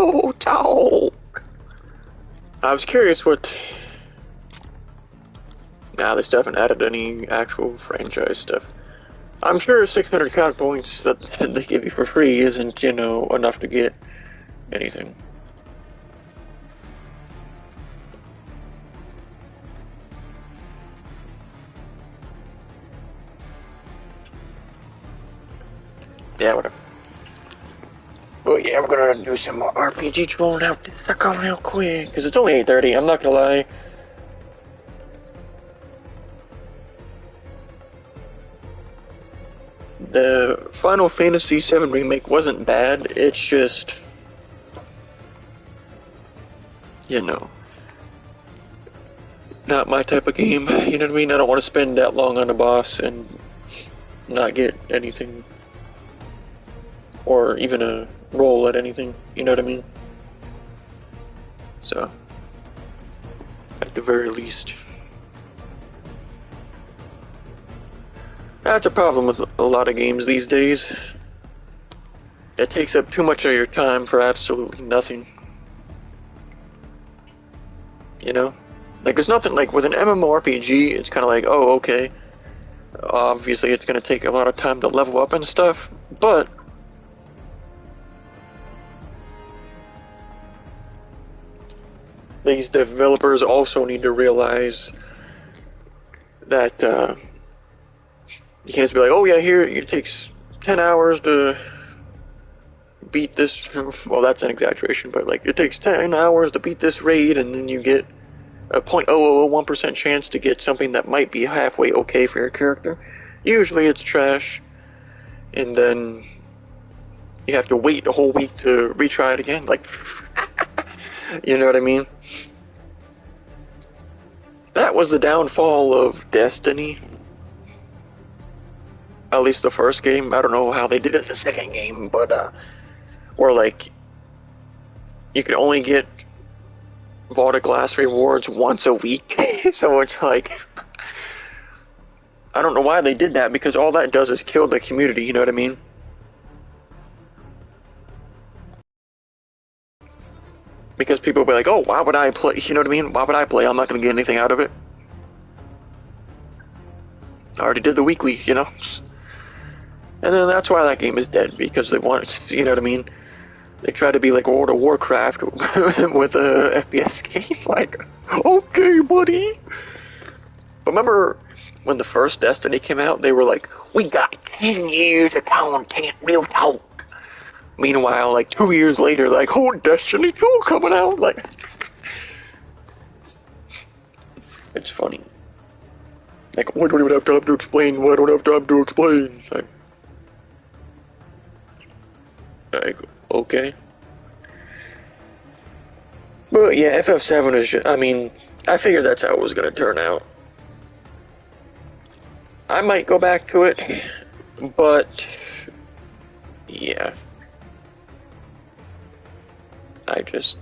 yo, TAWK. I was curious what... Nah, they still haven't added any actual franchise stuff. I'm sure 600 COD points that they give you for free isn't, you know, enough to get anything. Yeah, whatever. But yeah, we're gonna do some more RPG trolling out this sucker real quick, because it's only 8:30, I'm not gonna lie. The Final Fantasy VII Remake wasn't bad, it's just... You know... Not my type of game, you know what I mean? I don't want to spend that long on a boss and not get anything. Or even a roll at anything, you know what I mean? So, at the very least. That's a problem with a lot of games these days. It takes up too much of your time for absolutely nothing. You know? Like, there's nothing, like, with an MMORPG, it's kind of like, oh, okay. Obviously, it's going to take a lot of time to level up and stuff, but... These developers also need to realize that, you can't just be like, oh yeah, here, it takes 10 hours to beat this... Well, that's an exaggeration, but, like, it takes 10 hours to beat this raid, and then you get a 0.0001% chance to get something that might be halfway okay for your character. Usually it's trash, and then you have to wait a whole week to retry it again. Like, you know what I mean? That was the downfall of Destiny. At least the first game. I don't know how they did it in the second game, but, where, like, you could only get Vault of Glass rewards once a week. So it's like... I don't know why they did that, because all that does is kill the community, you know what I mean? Because people will be like, oh, why would I play? You know what I mean? Why would I play? I'm not going to get anything out of it. I already did the weekly, you know? And then that's why that game is dead, because they want, you know what I mean? They try to be like World of Warcraft with a FPS game. Like, okay, buddy. But remember when the first Destiny came out, they were like, we got 10 years of content, real talk. Meanwhile, like 2 years later, like, oh, Destiny 2 coming out. Like, it's funny. Like, why don't even have time to explain? Why don't I have time to explain? Like, okay. But yeah, FF7 is just, I mean, I figured that's how it was gonna turn out. I might go back to it, but yeah.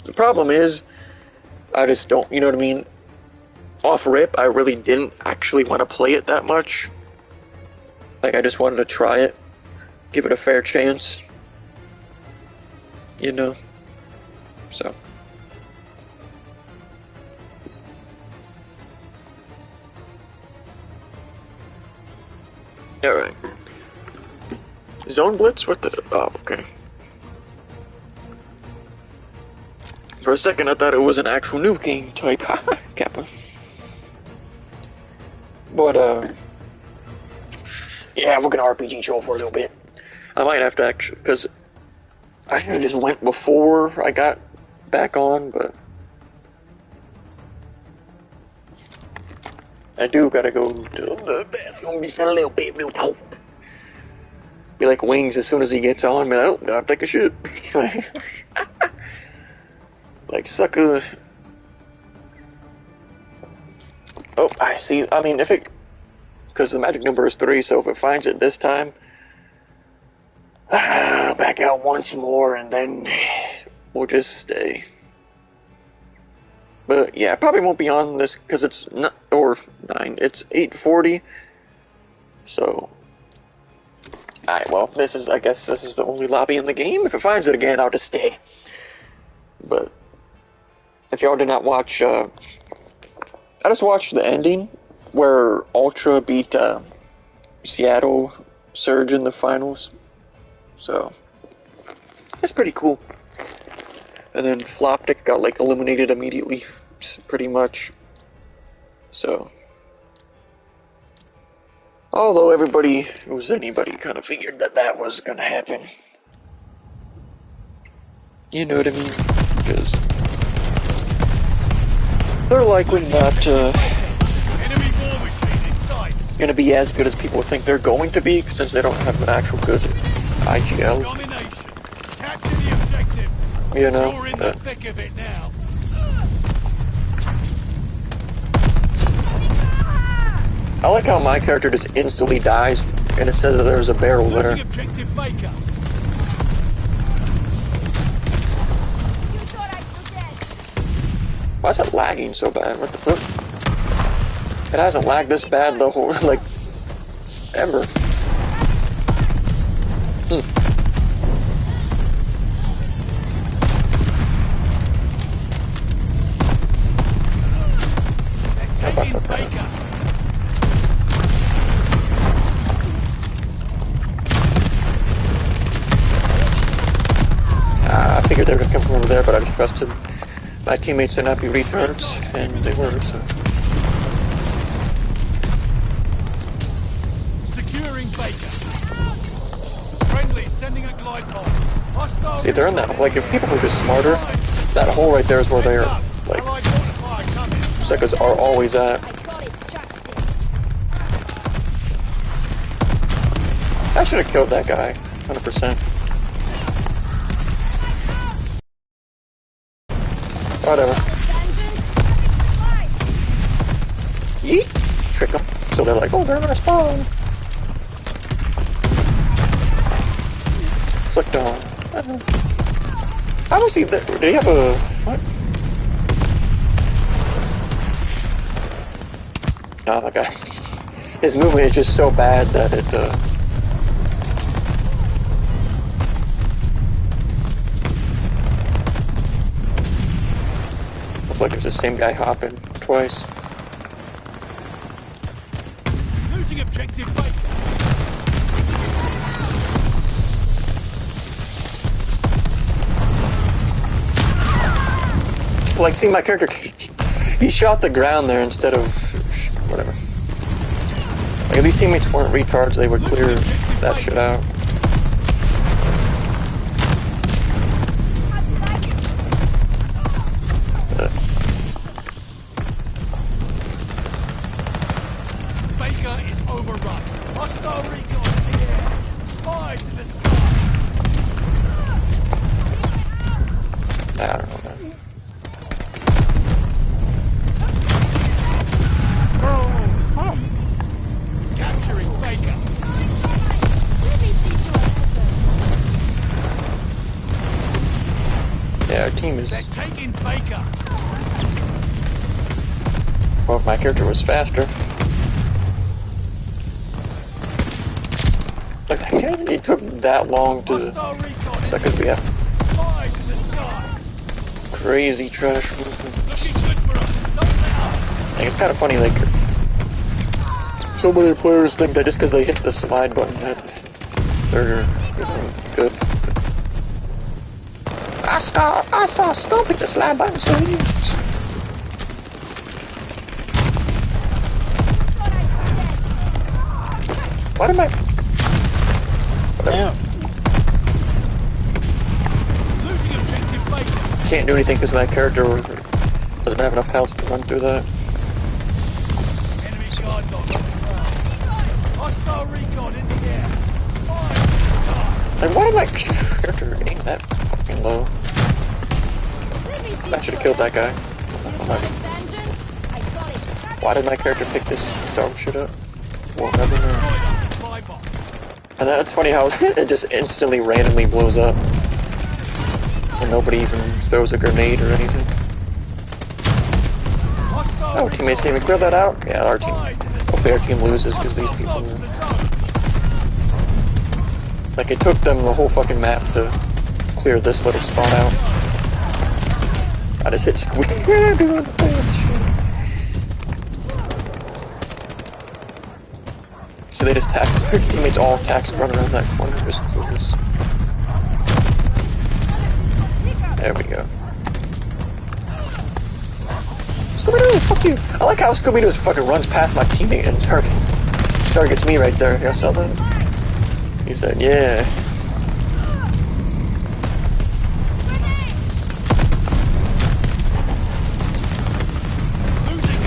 The problem is, I just don't, you know what I mean? Off rip, I really didn't actually want to play it that much. Like, I just wanted to try it, give it a fair chance. You know? So. Alright. Zone Blitz? What the? Oh, okay. For a second, I thought it was an actual new game type. Kappa. But, yeah, we're gonna RPG troll for a little bit. I might have to actually, because I should have just went before I got back on, but I do gotta go to the bathroom just a little bit, real talk. Be like Wings as soon as he gets on, be like, oh, gotta take a shit. Like, sucker. Oh, I see. I mean, if it... Because the magic number is 3, so if it finds it this time... back out once more, and then... We'll just stay. But, yeah, I probably won't be on this, because it's... not or 9. It's 8:40. So... Alright, well, this is... I guess this is the only lobby in the game. If it finds it again, I'll just stay. But if y'all did not watch, I just watched the ending where Ultra beat Seattle Surge in the finals. So it's pretty cool. And then Floptic got like eliminated immediately, pretty much. So, although everybody, who's anybody, kind of figured that that was gonna happen. You know what I mean? Because they're likely not gonna be as good as people think they're going to be, since they don't have an actual good IGL. You know? I like how my character just instantly dies, and it says that there's a barrel there. Why is it lagging so bad? What the fuck? It hasn't lagged this bad the whole, like, ever. I figured they were gonna come from over there, but I trusted my teammates to not be retards, and they were, so. Securing Baker. Friendly, sending a glide pod. See, they're in that, like, if people were just smarter, that hole right there is where they're, like, suckers are always at. I should have killed that guy, 100%. Whatever. Yeet! Trick them. So they're like, oh, they're gonna spawn. Flicked on. How was he there? Did he have a... what? Oh, that guy. His movement is just so bad that it, looks like it's the same guy hopping twice. Losing objective Baker. Like, see, my character, he shot the ground there instead of whatever. Like, if these teammates weren't retards, they would clear that shit out. Baker is overrun. Hostile recon in the air. Spies in the sky. I don't know, man. Capturing Baker. Yeah, our team is... They're taking Baker. well, if my character was faster. Like, it took that long to... Hostile recon. Is that because we have Spies in the sky. crazy trash movement? Looking good for us. Don't let up. Like, it's kind of funny, like... so many players think that just because they hit the slide button that they're good. I saw Stump hit the slide button, so he... Why did my... Damn. Losing objective Baker. Can't do anything because my character doesn't have enough health to run through that. Enemy guard dog on the ground. Hostile recon in the air. Spies in the sky. Like, why did my character aim that fucking low? I should have killed that guy. Why did my character pick this dog shit up? We'll never know. And that's funny how it just instantly randomly blows up. And nobody even throws a grenade or anything. Oh, teammates didn't even clear that out? Yeah, our team. Hopefully our team loses because these people are... like, it took them the whole fucking map to clear this little spot out. I just hit squeeze. Yeah, doing this shit. So they just tack their teammates all attacks run around that corner just clueless. There we go. Scooby-Doo, fuck you! I like how Scooby-Doo fucking runs past my teammate and targets me right there. You saw that? He said, yeah.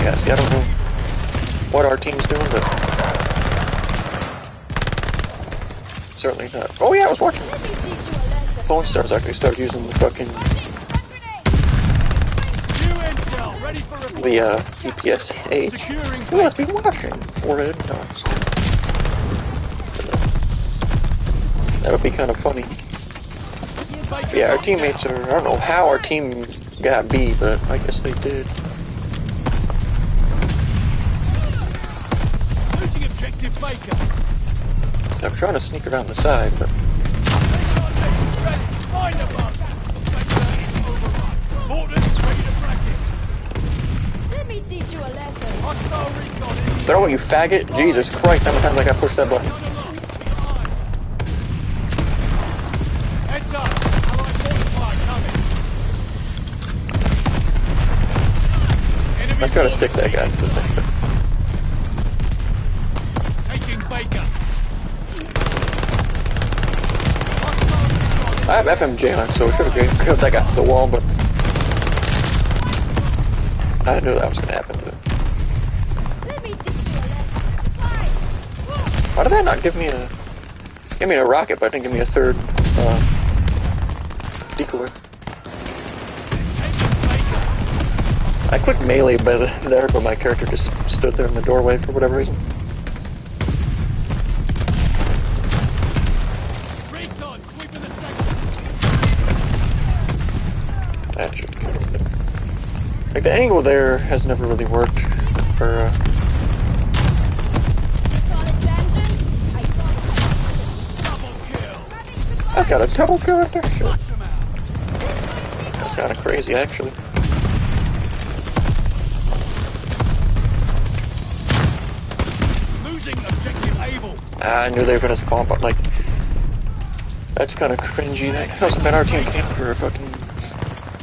Yeah, see, I don't know what our team's doing, but certainly not. Oh yeah, I was watching. Phone stars actually start using the fucking GPS age. Who must be watching? Forehead dogs. That would be kind of funny. Yeah, our teammates are. I don't know how our team got B, but I guess they did. Losing objective Baker. I'm trying to sneak around the side, but. Find the bug. Baker is overrun. Morton's ready to practice. Let me teach you a lesson. Hostile recon in the Throw it, you faggot! Jesus Christ! How many times I gotta push that button? Heads up. Allied mortar coming. Enemy I gotta stick that guy. taking Baker. I have FMJ on, so it should have killed that guy to the wall, but I knew that was gonna happen to it. Let me teach you a lesson. Why did that not give me a rocket, but it didn't give me a third decoy? I clicked melee there, but my character just stood there in the doorway for whatever reason. That should kill it. Like, the angle there has never really worked for, That's got a double kill right there? Shit. That's kinda crazy, actually. Losing objective Able. I knew they were gonna spawn, but like, that's kinda cringy. That hasn't been our team camp for a fucking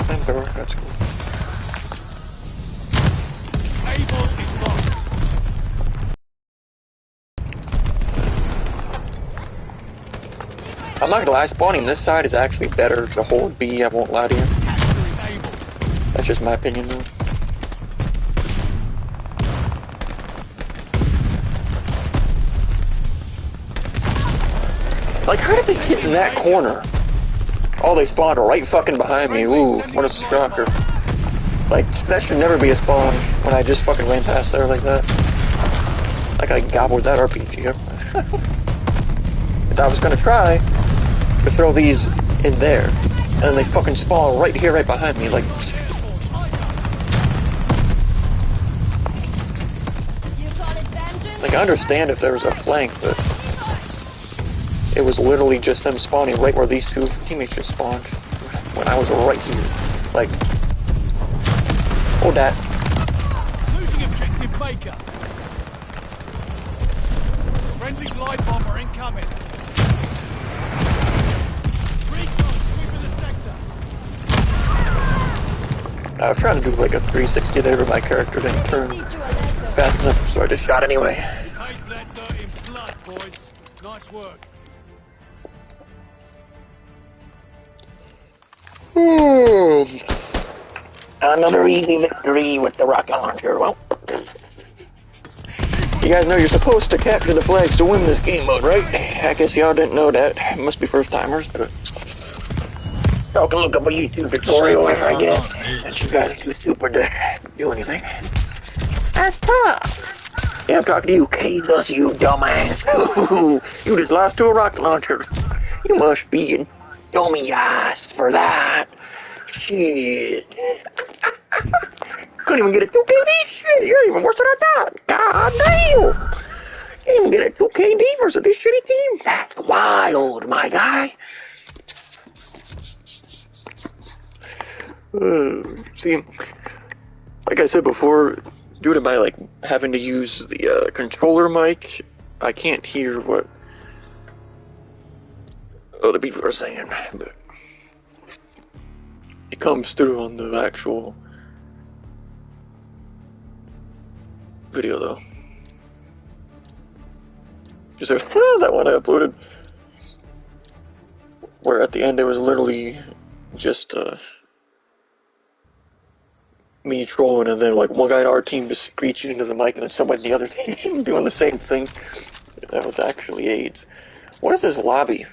flamethrower. That's cool. Able is lost. I'm not gonna lie, spawning this side is actually better to hold B, I won't lie to you. Capturing Able. That's just my opinion though. Like, how did they get in that corner? Oh, they spawned right fucking behind me. Ooh, what a shocker. Like, that should never be a spawn when I just fucking ran past there like that. Like I gobbled that RPG up. Because I was gonna try to throw these in there, and then they fucking spawn right here, right behind me. Like, I understand if there was a flank, but it was literally just them spawning right where these two teammates just spawned when I was right here. Like, hold that. Losing objective Baker. Friendly glide bomber incoming. Recon sweeping the sector. I was trying to do like a 360 there, but my character didn't turn fast enough, so I just shot anyway. Paid for that dirt in blood, boys. Nice work. Another easy victory with the rocket launcher. Well, you guys know you're supposed to capture the flags to win this game mode, right? I guess y'all didn't know that. It must be first timers, but y'all can look up a YouTube tutorial, I guess, since you guys are too stupid to do anything. That's tough. Yeah, I'm talking to you, Kazus, you dumbass. You just lost to a rocket launcher. You must be in dummy ass for that. Shit. Couldn't even get a 2KD shit. You're even worse than I thought. God damn. Can't even get a 2KD versus this shitty team. That's wild, my guy. See, like I said before, due to my like having to use the controller mic, I can't hear what other people are saying, but it comes through on the actual video though. Just that one I uploaded, where at the end it was literally just me trolling, and then like one guy in our team just screeching into the mic, and then somebody in the other team doing the same thing. That was actually AIDS. What is this lobby?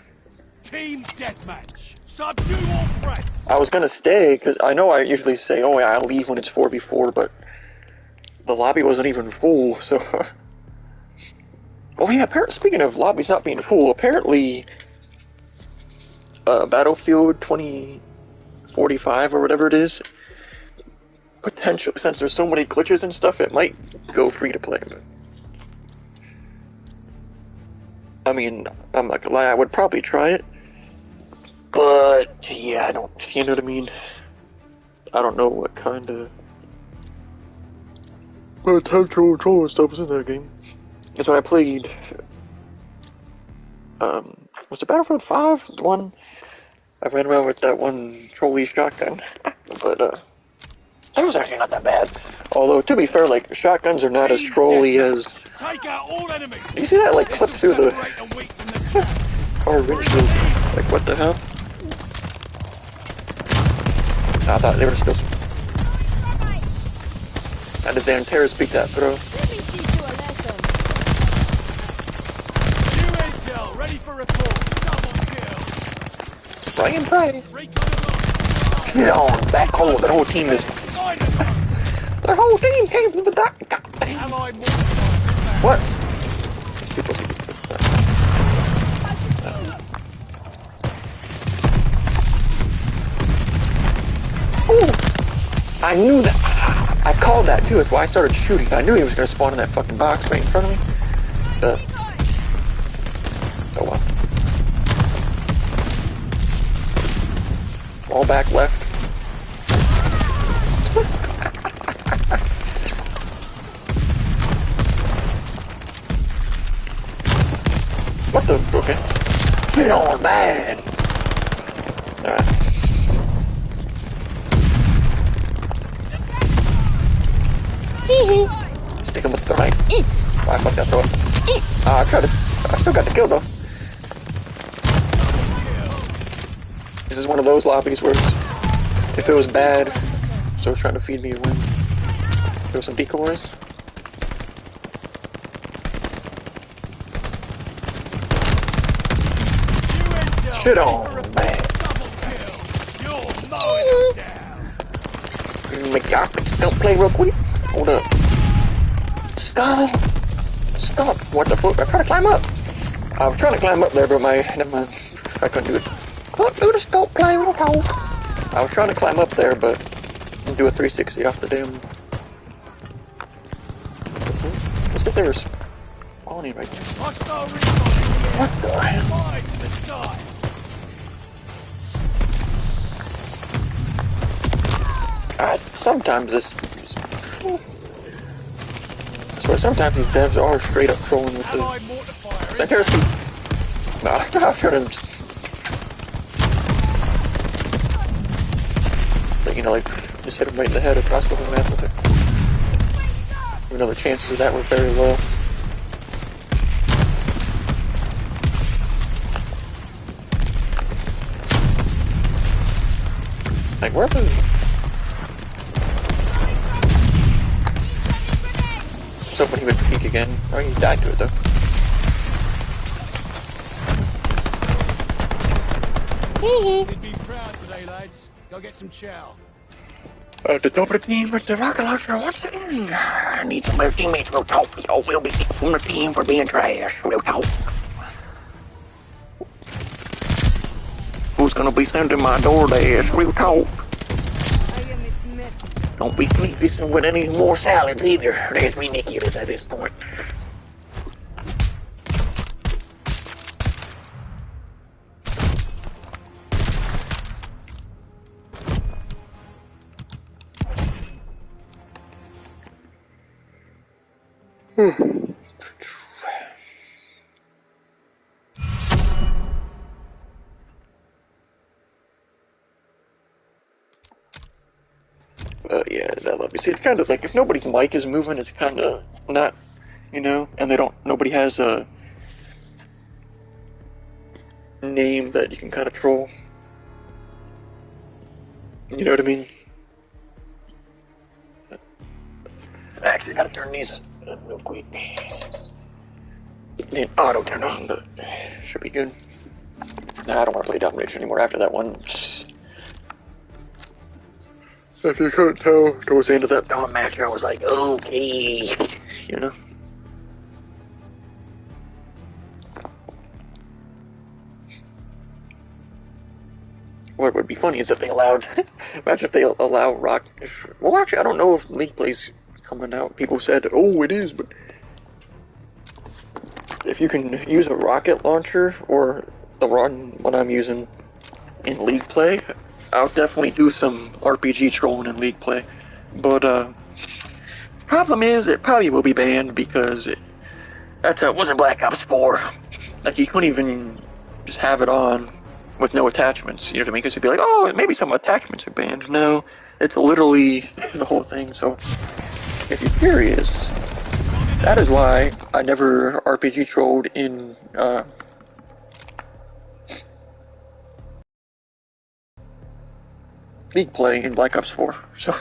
Team deathmatch. Subdue all threats. I was gonna stay because I know I usually say, "Oh yeah, I'll leave when it's 4v4," but the lobby wasn't even full. So, oh yeah. Speaking of lobbies not being full, apparently, Battlefield 2045 or whatever it is, potential since there's so many glitches and stuff, it might go free to play. But I mean, I'm not gonna lie, I would probably try it. But yeah, I don't. You know what I mean? I don't know what kind of potential troll stuff was in that game. That's when I played. Was it Battlefield 5? The one I ran around with that one trolley shotgun, but that was actually not that bad. Although to be fair, like shotguns are not as trolly as. Take out all enemies. Do you see that like clip through the car windshield? Like what the hell? I thought they were still. How does Antares beat that throw? Let me teach you a lesson. New intel, ready for report. Double kill. Spray and pray. Recon alert. Get on back home. The whole team is. The whole team came to the doctor. Am I mortified? What? Ooh! I knew that. I called that too. That's why I started shooting. I knew he was going to spawn in that fucking box right in front of me. Oh well. All back left. What the? Okay. Get on, man. Alright. Stick him with the right. Oh, I fucked that throw. I still got the kill though. This is one of those lobbies where if it was bad, so it was trying to feed me a win. There were some decoys. Shit on, man. Make your optics don't play real quick. Hold up. Stop! Stop! What the fuck? I'm trying to climb up! I was trying to climb up there, but never mind. I couldn't do it. Couldn't do the scope climb real tall. I was trying to climb up there, but do a 360 off the damn. What's if they were spawning right there? What the hell? God, sometimes this. I swear, sometimes these devs are straight up trolling with the. Antares keep. Nah, I'm trying to. Like, you know, like, just hit him right in the head across the whole map with it. Even though the chances of that were very low. Like, where the. So when he would peek again. Oh, he died to it though. You'd be proud today, lads. Go get some chow. The top of the team with the rocket launcher once again. I need some of your teammates real talk. Y'all will be kicked from the team for being trash. Real talk. Who's gonna be sending my DoorDash? Real talk. Don't be sleeping with any more salads either. That's ridiculous at this point. Yeah, that love you. See, it's kind of like if nobody's mic is moving, it's kind of not, you know, and nobody has a name that you can kind of troll. You know what I mean? Actually, gotta turn these real quick. Need auto turn on, but should be good. Nah, I don't want to play Domination anymore after that one. If you couldn't tell, towards the end of that Dawn match, I was like, okay, you know? What would be funny is if they allowed, imagine if they allow Rock, well actually I don't know if League Play's coming out. People said, oh it is, but if you can use a rocket launcher, or the one I'm using in League Play, I'll definitely do some RPG trolling in League Play. But, problem is, it probably will be banned because that's how it was in Black Ops 4. Like, you couldn't even just have it on with no attachments, you know what I mean? Because you'd be like, oh, maybe some attachments are banned. No, it's literally the whole thing. So, if you're curious, that is why I never RPG trolled in, League Play in Black Ops 4. So,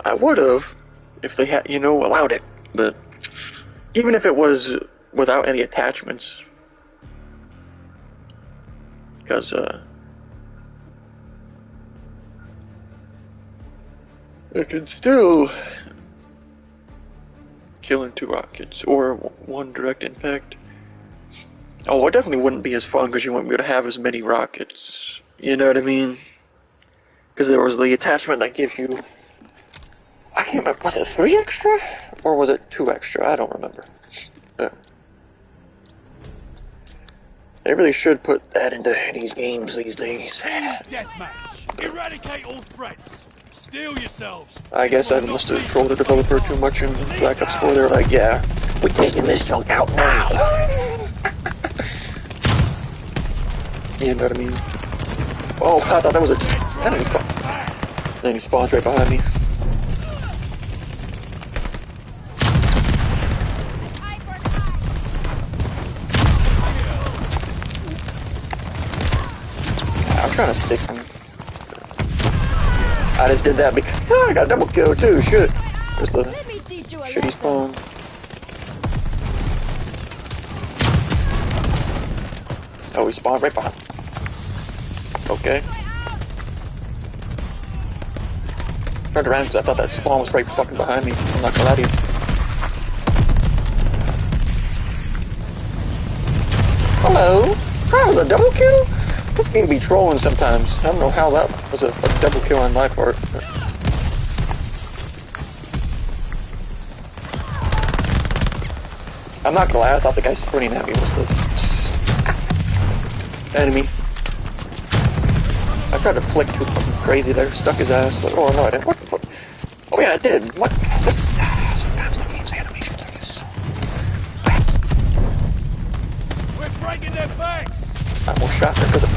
I would've, if they had, you know, allowed it. But, even if it was without any attachments, because, it could still kill in 2 rockets, or 1 direct impact. Oh, it definitely wouldn't be as fun because you wouldn't be able to have as many rockets. You know what I mean? Because there was the attachment that gives you, I can't remember, was it 3 extra? Or was it 2 extra? I don't remember. But they really should put that into these games these days. Deathmatch. Eradicate all threats. Steel yourselves. I guess I must have trolled the developer too much in Black Ops 4. They're like, yeah, we're taking this junk out now. You know what I mean? Oh, I thought that was a enemy. Then he spawns right behind me. I'm trying to stick him. I just did that because I got a double kill too. Shit. There's the shitty spawn. Oh, he spawned right behind. Okay. Turned around because I thought that spawn was right fucking behind me. I'm not gonna lie to you. Hello? That was a double kill? This game be trolling sometimes. I don't know how that was a double kill on my part. I'm not gonna lie, I thought the guy sprinting at me was the enemy. I tried to flick too fucking crazy there, stuck his ass. Like, oh no, I didn't. What the fuck? Oh yeah, I did. What? Sometimes the game's animations are just so wacky. We're breaking their backs. I almost shot there because of...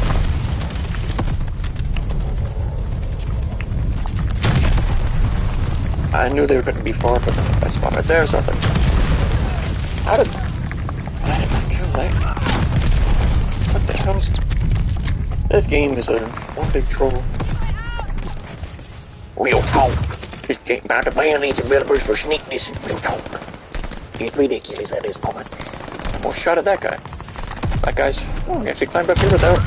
I knew they were going to be far, but then I spawned right there, so I was like, how did I kill that? What the hell? This game is a one big troll. Real talk. This game about to ban these developers for sneakiness and real talk. It's ridiculous at this moment. Almost shot at that guy. That guy's... Oh, he actually climbed up here without...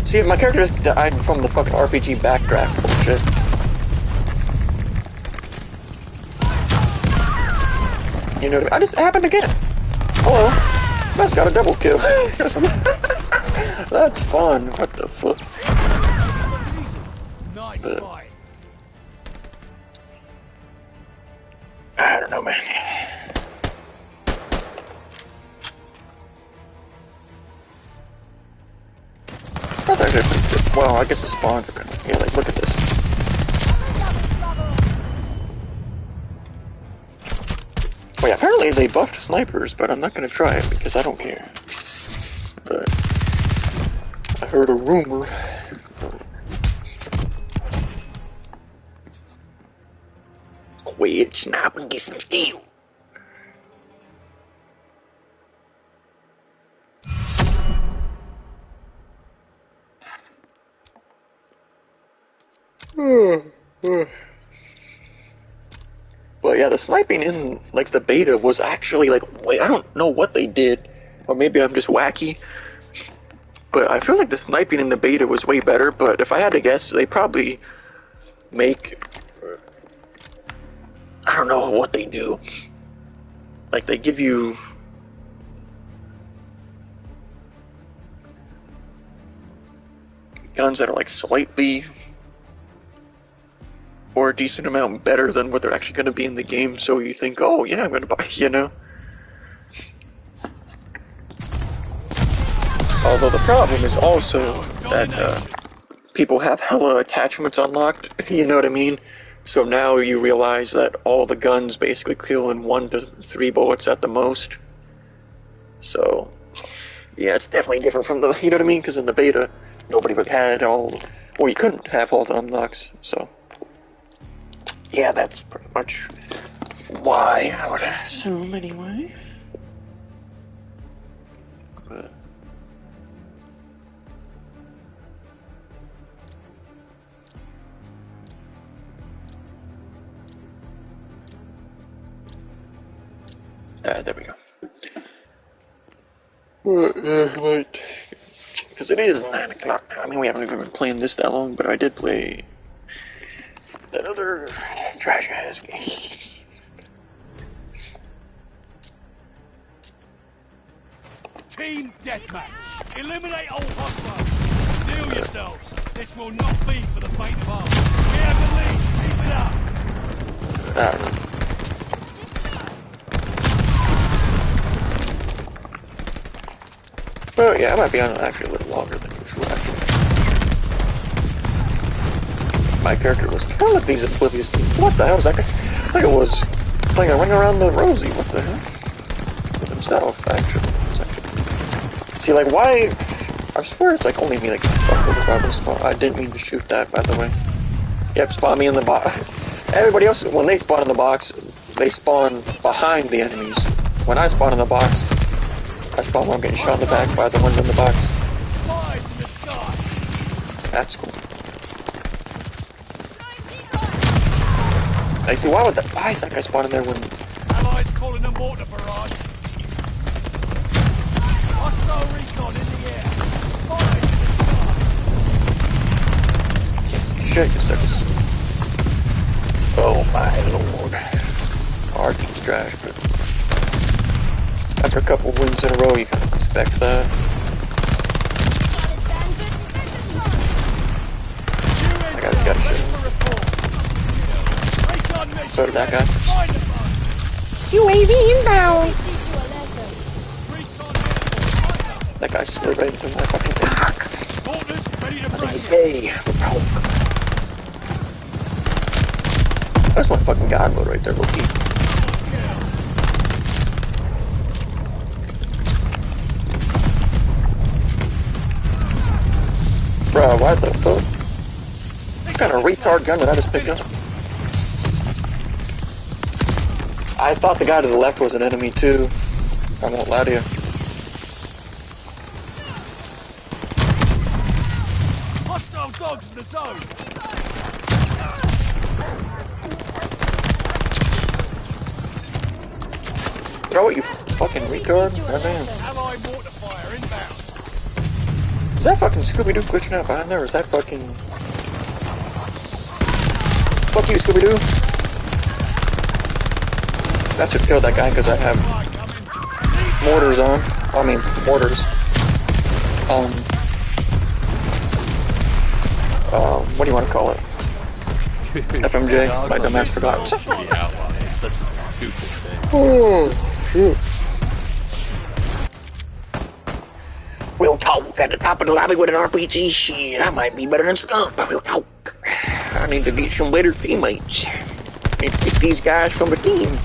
See, if my character just died from the fucking RPG backdraft bullshit. You know what I mean? I just happened again. Hello. That's got a double kill. That's fun. What the fuck? Nice fight. I don't know, man. That's actually pretty good. Well, I guess the spawns are kind of... Yeah, like, look at this. apparently they buffed snipers, but I'm not gonna try it because I don't care. But I heard a rumor. Quit sniping and get some steel. But yeah, the sniping in like the beta was actually like, wait, I don't know what they did, or maybe I'm just wacky. But I feel like the sniping in the beta was way better. But if I had to guess, they probably make, I don't know what they do. Like they give you guns that are like slightly or a decent amount better than what they're actually going to be in the game, so you think, oh yeah, I'm going to buy, you know? Although the problem is also that people have hella attachments unlocked, you know what I mean? So now you realize that all the guns basically kill in 1 to 3 bullets at the most. So, yeah, it's definitely different from the, you know what I mean? Because in the beta, nobody would had all, or you couldn't have all the unlocks, so. Yeah, that's pretty much why I would assume anyway. But there we go. But because it is 9 o'clock. I mean, we haven't even been playing this that long, but I did play that other trash ass game. Team deathmatch. Eliminate all hostiles. Steel yourselves. This will not be for the faint of heart. We have the lead. Keep it up. I don't know. Well, yeah, I might be on it actually a little longer than usual, actually. My character was kind of these oblivious to what the hell was that guy? I think it was playing a ring around the rosy, what the hell? With himself, actually. See, like, why? I swear it's like only me, like, I didn't mean to shoot that, by the way. Yep, spawn me in the box. Everybody else, when they spawn in the box, they spawn behind the enemies. When I spawn in the box, I spawn while I'm getting shot in the back by the ones in the box. That's cool. I see, why is that guy spawning there when... Allies calling a mortar barrage. Hostile recon in the air. Fire to the sky. Can't see shit, you suckers. Oh my lord. Our team's trash, but... After a couple wins in a row, you kind of expect that. That guy's got shit. So did that guy. UAV inbound! That guy slid right into my fucking back. I think he's gay. That's my fucking god mode right there, Loki. Bro, what the fuck? What kind of retard gun did I just pick up? I thought the guy to the left was an enemy too. I won't lie to you. Hostile dogs in the zone. Throw it, you fucking retard. Goddamn. Ally mortar fire inbound. Is that fucking Scooby-Doo glitching out behind there, or is that fucking... Fuck you, Scooby-Doo! That should kill that guy, because I have mortars on. I mean, mortars. What do you want to call it? Dude, FMJ? My dumbass forgot. It's such a stupid thing. Oh, shoot. We'll talk at the top of the lobby with an RPG. Shit, I might be better than Skunk, but we'll talk. I need to get some better teammates. I need to pick these guys from the team.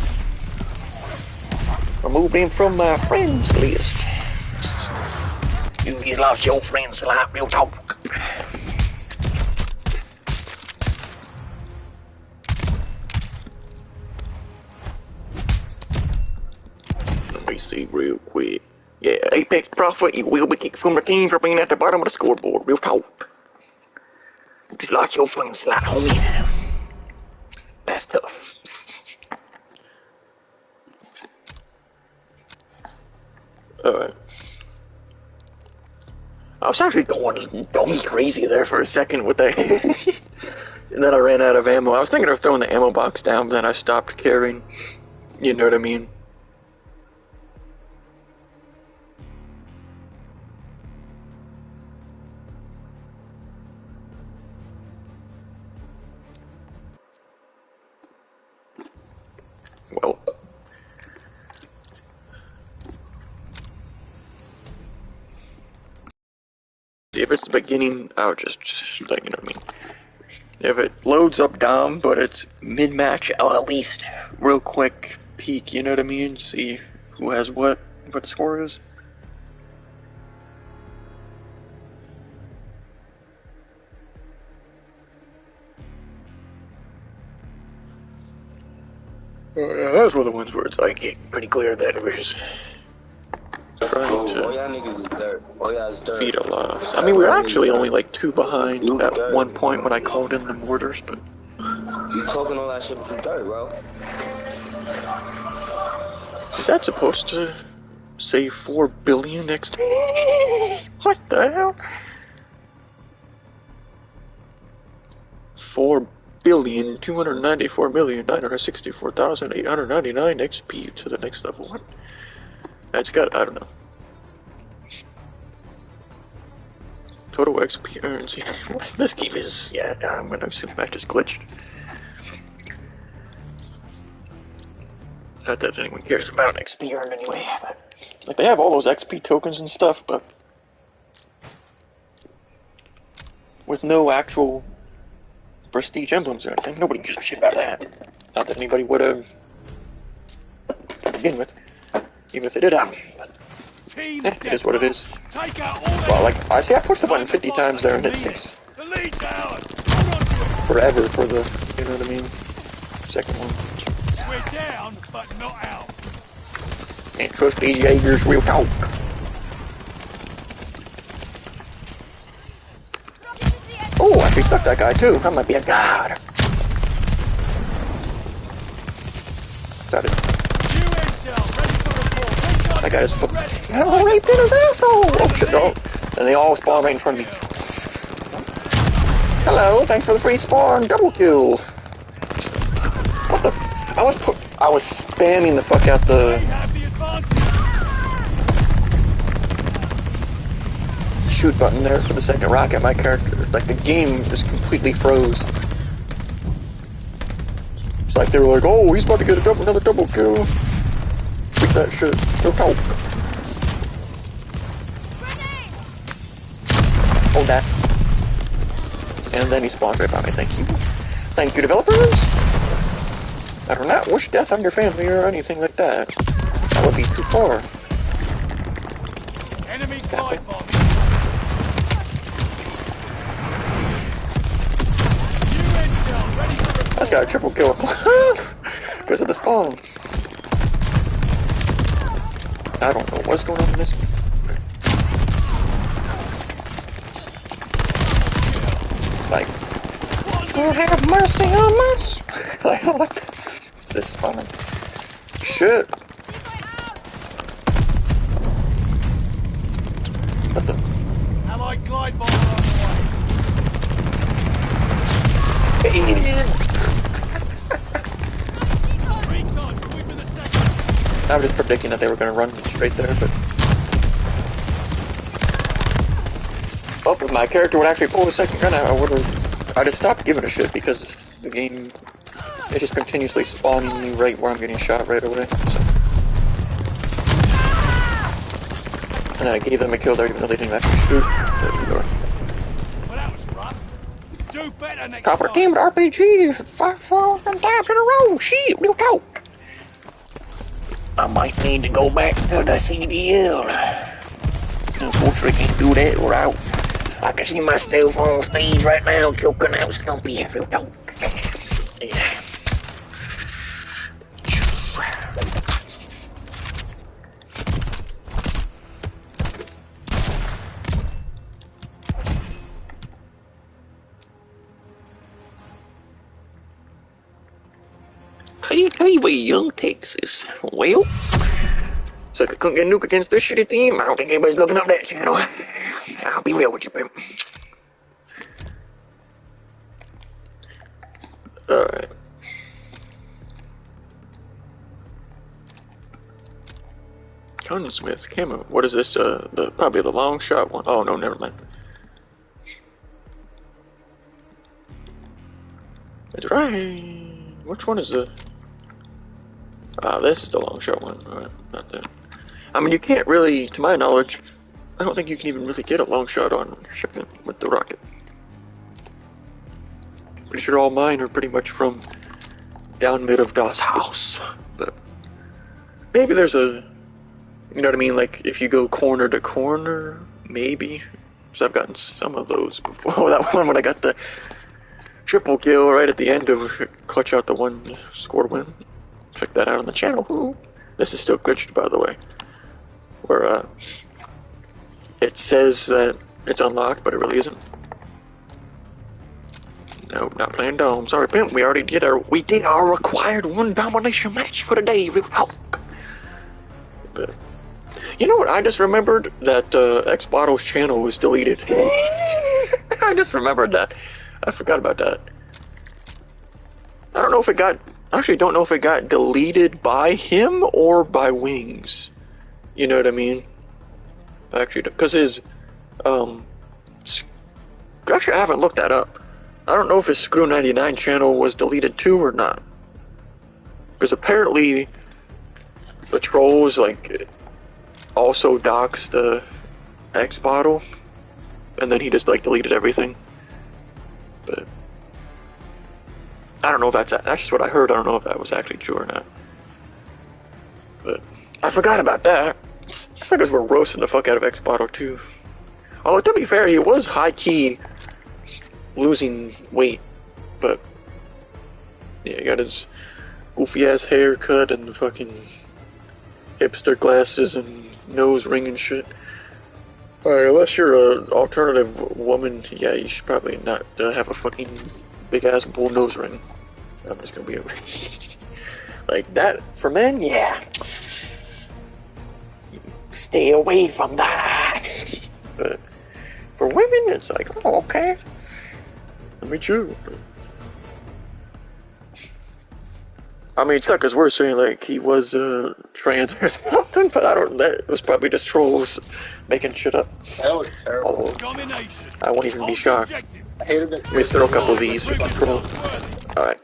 Remove him from my friends list. You lost your friends like real talk. Let me see real quick. Yeah, Apex Profit, you will be kicked from the team for being at the bottom of the scoreboard. Real talk. You lost your friends like homie. That's tough. Alright. I was actually going crazy there for a second with that. And then I ran out of ammo. I was thinking of throwing the ammo box down, but then I stopped caring. You know what I mean? Well. If it's the beginning, I'll just like, you know what I mean? If it loads up Dom, but it's mid-match, I'll at least real quick peek, you know what I mean? See who has what the score is. Those were the ones where it's like pretty clear that it was trying to feed a loss. I mean, we were actually only like 2 behind at one point when I called in the mortars, but you talking all that shit with some dirt, bro. Is that supposed to say 4 billion XP? What the hell? 4,294,964,899 XP to the next level. What? That's got, I don't know. Total XP earns. This game is, yeah, I'm gonna assume that just glitched. Not that anyone cares about XP earned anyway, but like they have all those XP tokens and stuff, but with no actual prestige emblems or anything. Nobody gives a shit about that. Not that anybody would have to begin with, even if they did have. It is what it is. Well, like I see, I pushed the button 50 times there, and it takes forever for the, you know what I mean, second one. We're down, but not out. Can't trust these Jaegers, real talk. Oh, actually stuck that guy too. That might be a god. That is. That guy's no, raped in his asshole. Oh shit, no. And they all spawn right in front of me. Hello, thanks for the free spawn. Double kill. What the? I was spamming the fuck out the shoot button there for the second rocket. My character, like the game, just completely froze. It's like they were like, "Oh, he's about to get another double kill." Fix that shit. No help. Hold that. And then he spawns right by me. Thank you. Thank you, developers. I do not wish death on your family or anything like that. That would be too far. Enemy glide bomb. That's got a triple kill. Because of the spawn. I don't know what's going on in this. Like, you have mercy on us. Like, what is this spawn? Shit. What the? Allied glide bomb on the way. I was just predicting that they were going to run straight there, but... Oh, if my character would actually pull the second gun out, I just stopped giving a shit because the game, it just continuously spawning me right where I'm getting shot right away. So. And then I gave them a kill there even though they didn't actually shoot. Well, that was rough. Do better next Copper time. team with RPG, 5 times in a row, shit, real talk. I might need to go back to the CDL. Unfortunately, can't do that without. I can see myself on stage right now, choking out Stumpy. Real talk. Yeah. Hey, young Texas. Well, so I couldn't get a nuke against this shitty team. I don't think anybody's looking up that channel. I'll be real with you, pimp. Alright. Gunsmith, camo. What is this? Probably the long shot one. Oh no, never mind. That's right. Which one is the? This is the long shot one. Alright, not that. I mean, you can't really, to my knowledge, I don't think you can even really get a long shot on shipment with the rocket. Pretty sure all mine are pretty much from down mid of Das House, but maybe there's a, you know what I mean, like if you go corner to corner, maybe, because I've gotten some of those before. Oh, that one when I got the triple kill right at the end of clutch out the one score win. Check that out on the channel. Ooh. This is still glitched, by the way, where it says that it's unlocked, but it really isn't. Nope, not playing Dome. Sorry, pimp. We did our required one domination match for the day. Real talk. But you know what? I just remembered that X Bottle's channel was deleted. I just remembered that. I forgot about that. I don't know if it got. I actually don't know if it got deleted by him or by Wings. You know what I mean? Actually, because his actually I haven't looked that up. I don't know if his Screw 99 channel was deleted too or not. Because apparently the trolls like also doxed the X Bottle, and then he just like deleted everything. But I don't know if that's just what I heard. I don't know if that was actually true or not. But I forgot about that. It's like us were roasting the fuck out of X Bottle too. Although to be fair, he was high key losing weight, but yeah, he got his goofy ass haircut and the fucking hipster glasses and nose ring and shit. Alright, unless you're an alternative woman, yeah, you should probably not have a fucking big ass bull nose ring. I'm just gonna be over. Like that for men, yeah. Stay away from that. But for women, it's like, oh, okay. Me too. I mean, it's not because we're saying like he was trans or something, but I don't. That was probably just trolls making shit up. That was terrible. I won't even be shocked. I hated it. Let me throw a couple of these just to troll. Alright.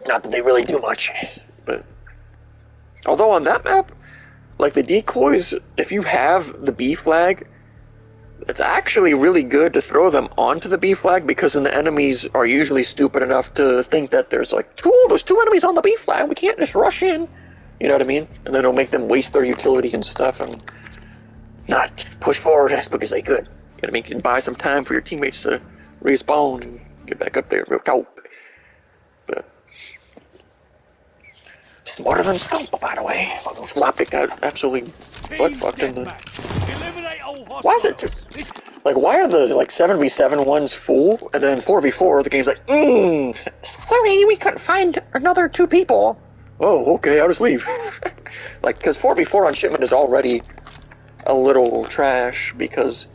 Not that they really do much, but although on that map, like the decoys, if you have the B flag, it's actually really good to throw them onto the B flag, because then the enemies are usually stupid enough to think that there's two enemies on the B flag, we can't just rush in. You know what I mean? And then it'll make them waste their utility and stuff and not push forward as quick as they could. You know what I mean? You can buy some time for your teammates to respawn and get back up there real talk. But smarter than Stump, by the way. Fucking Floptic got absolutely butt fucked in the. Why is it like, why are the like 7v7 ones full, and then 4v4 the game's like, sorry, we couldn't find another 2 people. Oh, okay, I'll just leave. Like, because 4v4 on shipment is already a little trash, because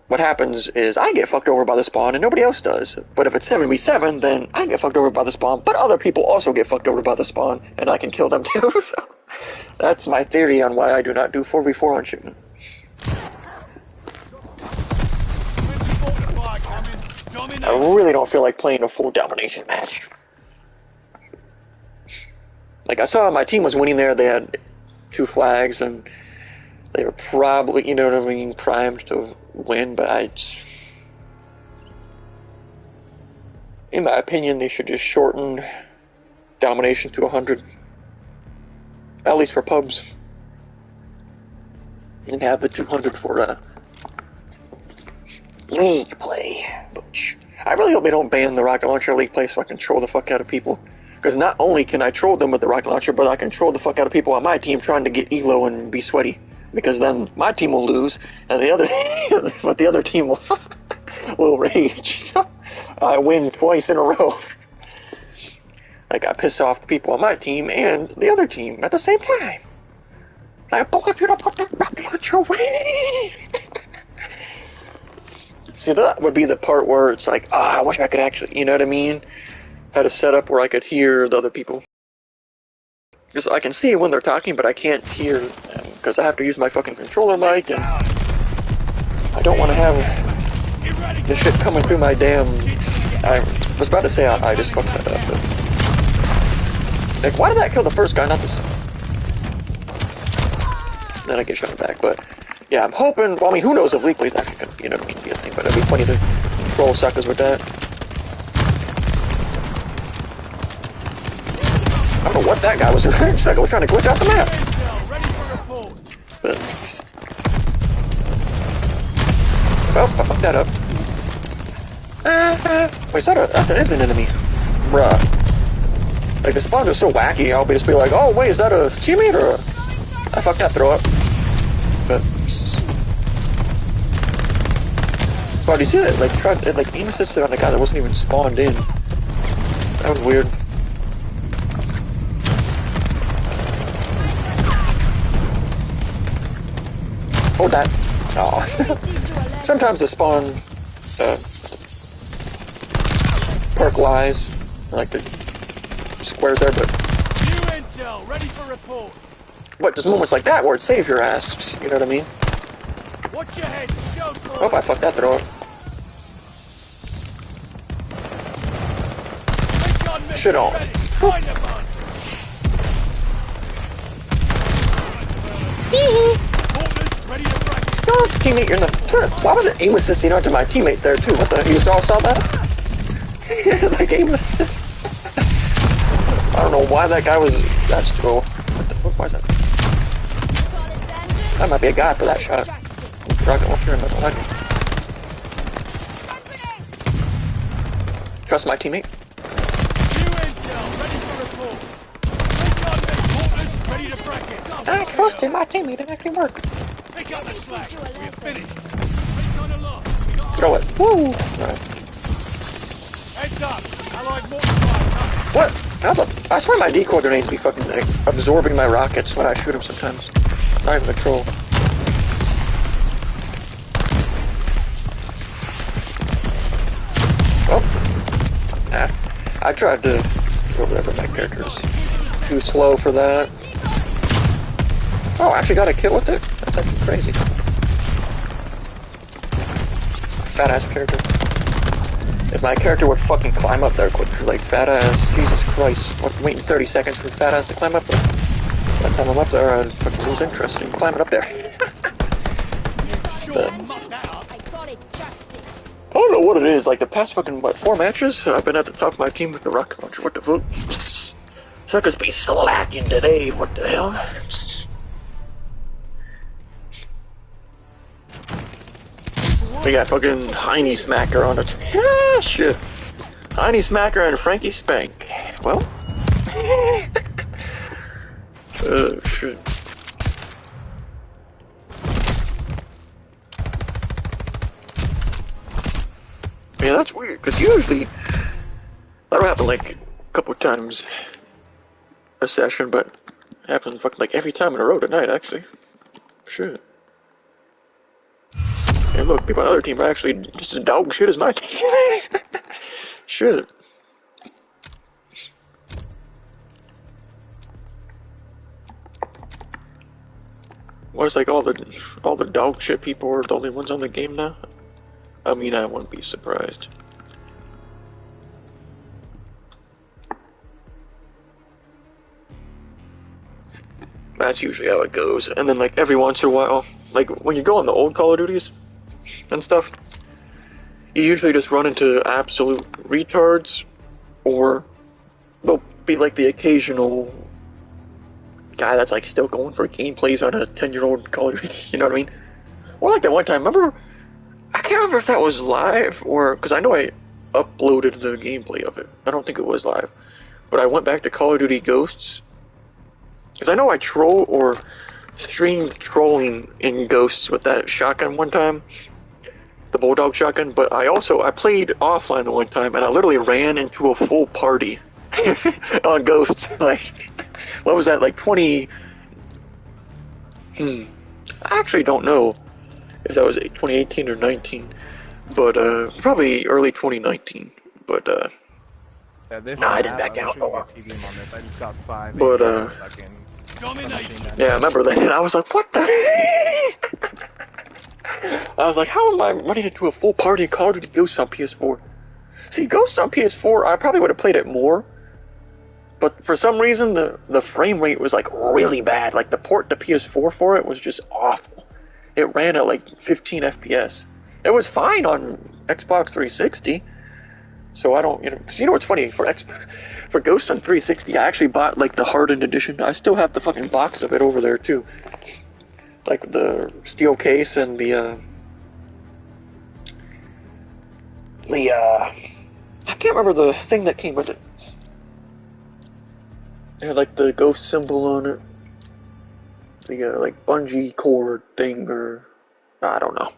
what happens is I get fucked over by the spawn and nobody else does. But if it's 7v7, then I get fucked over by the spawn, but other people also get fucked over by the spawn, and I can kill them too. So that's my theory on why I do not do 4v4 on shipment. I really don't feel like playing a full domination match. Like, I saw my team was winning there, they had 2 flags, and they were probably, you know what I mean, primed to win, but in my opinion, they should just shorten domination to 100. At least for pubs. And have the 200 for league play. I really hope they don't ban the rocket launcher league play so I can troll the fuck out of people. Because not only can I troll them with the rocket launcher, but I can troll the fuck out of people on my team trying to get elo and be sweaty. Because then my team will lose, and the other, but the other team will rage. I win twice in a row. Like, I piss off the people on my team and the other team at the same time. Like, boy, if you don't put that rocket launcher away. See, that would be the part where it's like, I wish I could actually, you know what I mean? Had a setup where I could hear the other people. Because I can see when they're talking, but I can't hear them, because I have to use my fucking controller mic, and I don't want to have this shit coming through my damn... I was about to say I just fucked that up, but... Like, why did that kill the first guy, not the second? Then I get shot back, but... Yeah, I'm hoping... Well, I mean, who knows if League Play's actually gonna, you know what I mean, be a thing, but it'd be funny to troll suckers with that. I don't know what that guy was doing. It's like I was trying to glitch out the map. But, well, I fucked that up. Wait, is that that is an enemy. Bruh. Like, the spawns are so wacky, I'll just be like, oh, wait, is that a teammate or a... I fucked that throw up. But... Wow, do you see that? Like, aim assisted on the guy that wasn't even spawned in. That was weird. Hold that. Oh. Sometimes the spawn perk lies, like the squares there, but... New intel, ready for report. What, there's moments like that where it saves your ass, you know what I mean? Watch your head, show for Oh, I fucked that throw up. Shit on. Oh, teammate, you're in the turret. Why was it aim assisting onto my teammate there too? What the? You all saw that? Like aim assist. I don't know why that guy was. That's cool. What the fuck was that? That might be a guy for that shot. Rocket launcher and nothing like it. Trust my teammate. I trusted my teammate. It actually worked. Pick up the slack. We're finished. Recon aloft. Throw it. Woo! Right. Heads up. Allied mortar. What? I swear my decoy grenades be fucking like, absorbing my rockets when I shoot them sometimes. Not even a troll. Oh. Nah. I tried to go over there, but my character's too slow for that. Oh, I actually got a kill with it? That's actually crazy. Fat ass character. If my character would fucking climb up there quicker, like fat ass, Jesus Christ. What, waiting 30 seconds for fat ass to climb up there? By the time I'm up there, I'd fucking lose interest in climbing up there. But, I don't know what it is, like the past fucking, what, 4 matches? I've been at the top of my team with the rocket launcher, what the fuck? Suckers be slacking today, what the hell? We got fucking Heiny Smacker on it. Ah, shit. Heiny Smacker and Frankie Spank. Well. Oh, shit. Yeah, that's weird, because usually that'll happen like a couple times a session, but it happens fucking like every time in a row tonight, actually. Shit. Hey, look, people on the other team are actually just as dog shit as my team. Shit. What, it's like all the dog shit people are the only ones on the game now? I mean, I wouldn't be surprised. That's usually how it goes. And then, like, every once in a while, like, when you go on the old Call of Duties and stuff, you usually just run into absolute retards, or there'll be, like, the occasional guy that's like still going for gameplays on a 10-year-old Call of Duty. You know what I mean? Or like that one time. Remember? I can't remember if that was live or because I know I uploaded the gameplay of it. I don't think it was live, but I went back to Call of Duty Ghosts because I know I troll or streamed trolling in Ghosts with that shotgun one time, the Bulldog shotgun. But I played offline the one time and I literally ran into a full party on Ghosts. Like, what was that? Like 20? I actually don't know if that was 2018 or 19, but probably early 2019. But Yeah, this nah, I is didn't back down. TDM on this. I just got 5. But fucking Domination. yeah, I remember that. And I was like, what the? I was like, how am I running into a full party of Call of Duty Ghosts on PS4? See, Ghosts on PS4, I probably would have played it more. But for some reason, the frame rate was like really bad. Like the port to PS4 for it was just awful. It ran at like 15 FPS. It was fine on Xbox 360. So I don't, because you know what's funny? For Ghosts on 360, I actually bought like the hardened edition. I still have the fucking box of it over there too. Like the steel case and the I can't remember the thing that came with it. It had like the ghost symbol on it. The like bungee cord thing, or I don't know,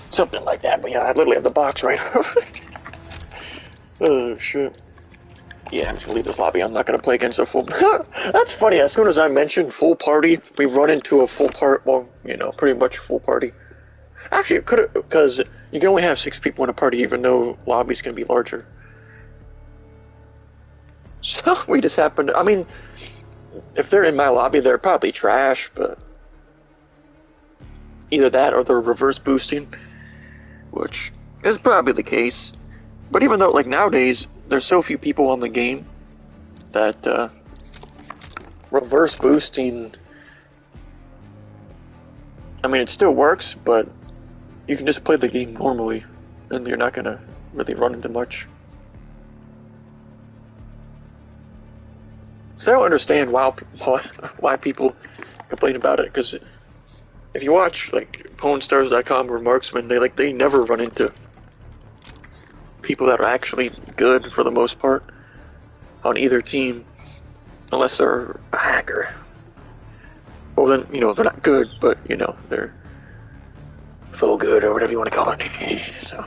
something like that. But yeah, I literally have the box right over it. Oh shit. Yeah, I'm just gonna leave this lobby. I'm not gonna play against a full. That's funny. As soon as I mentioned full party, we run into a full part. Well, pretty much full party. Actually, it could have, because you can only have 6 people in a party, even though lobbies can be larger. So we just happened. I mean, if they're in my lobby, they're probably trash, but either that or they're reverse boosting, which is probably the case. But even though, like, nowadays, there's so few people on the game that reverse boosting, I mean, it still works, but you can just play the game normally, and you're not gonna really run into much. So I don't understand why people complain about it, because if you watch like PwnStars.com or Marksman, they never run into people that are actually good for the most part on either team, unless they're a hacker. Well then, they're not good, but they're full good or whatever you want to call it. So,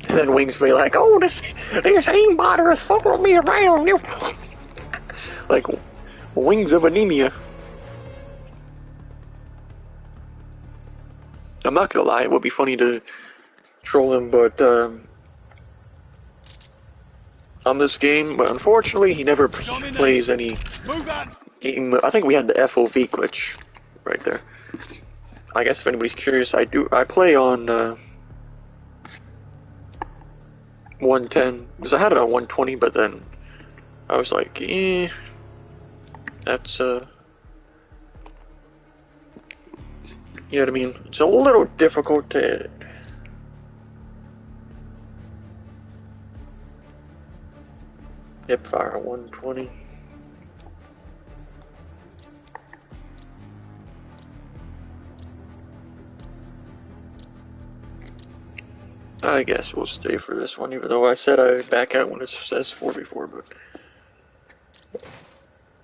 and then Wings be like, oh, this aimbotter is following me around. Like wings of anemia. I'm not gonna lie, it would be funny to troll him, but on this game, but unfortunately he never plays any game. I think we had the FOV glitch right there. I guess if anybody's curious, I play on 110, because I had it on 120, but then I was like, that's you know what I mean? It's a little difficult to hip fire 120. I guess we'll stay for this one, even though I said I would back out when it says 4v4, but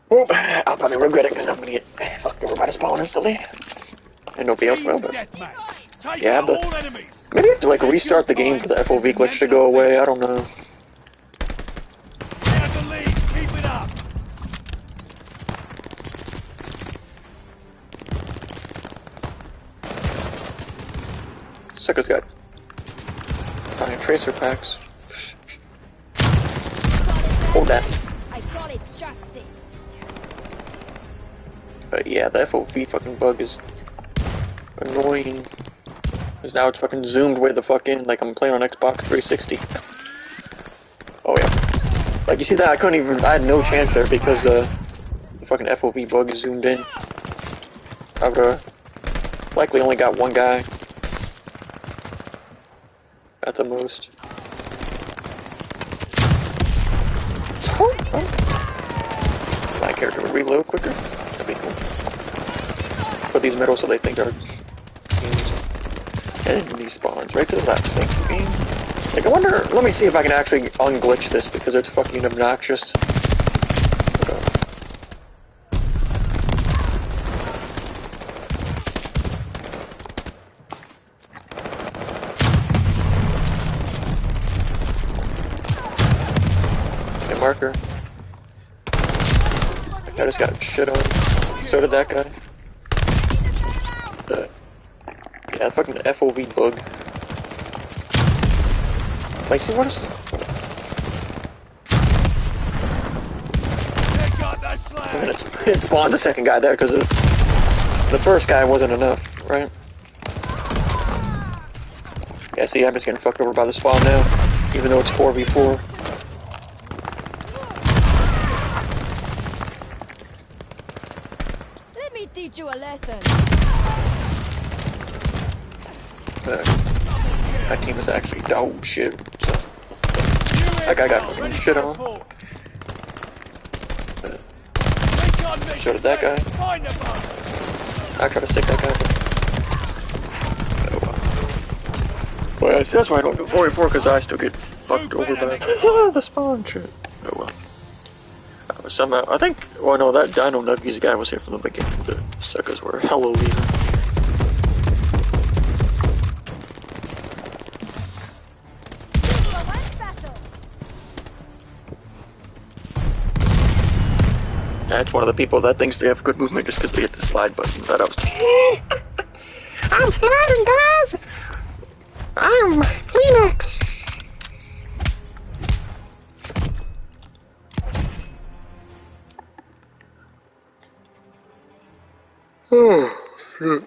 well, I'll probably regret it because I'm gonna get fucked over by the spawn instantly. And nobody else will, but yeah, but maybe I have to like restart the game for the FOV glitch to go away. I don't know. Keep it up. Sucker's got fine tracer packs. Hold that. I call it justice. But yeah, the FOV fucking bug is annoying. Because now it's fucking zoomed way the fuck in, like I'm playing on Xbox 360. Oh yeah. Like you see that, I had no chance there because the fucking FOV bug is zoomed in. I would've likely only got one guy. At the most. Like, character would reload quicker. That'd be cool. Put these medals so they think they're enemy spawns right to the left. Thank you, game. Like, I wonder, let me see if I can actually unglitch this because it's fucking obnoxious. Okay, marker. I just got shit on. So did that guy. Yeah, fucking FOV bug. Like, see, what is... And then it spawns a second guy there because the first guy wasn't enough, right? Yeah, see, I'm just getting fucked over by the spawn now, even though it's 4v4. Let me teach you a lesson. That team is actually dog shit. So. That guy got fucking shit on. So did that guy. I tried to stick that guy. Oh well. Well, that's why I don't do 4v4 because I still get fucked over by the spawn shit. Oh well. Somehow, I think, well no, that Dino Nuggies guy was here from the beginning. The suckers were hella leaving. That's one of the people that thinks they have good movement just because they hit the slide button. That I was. I'm sliding, guys! I'm Kleenex! Oh, shit.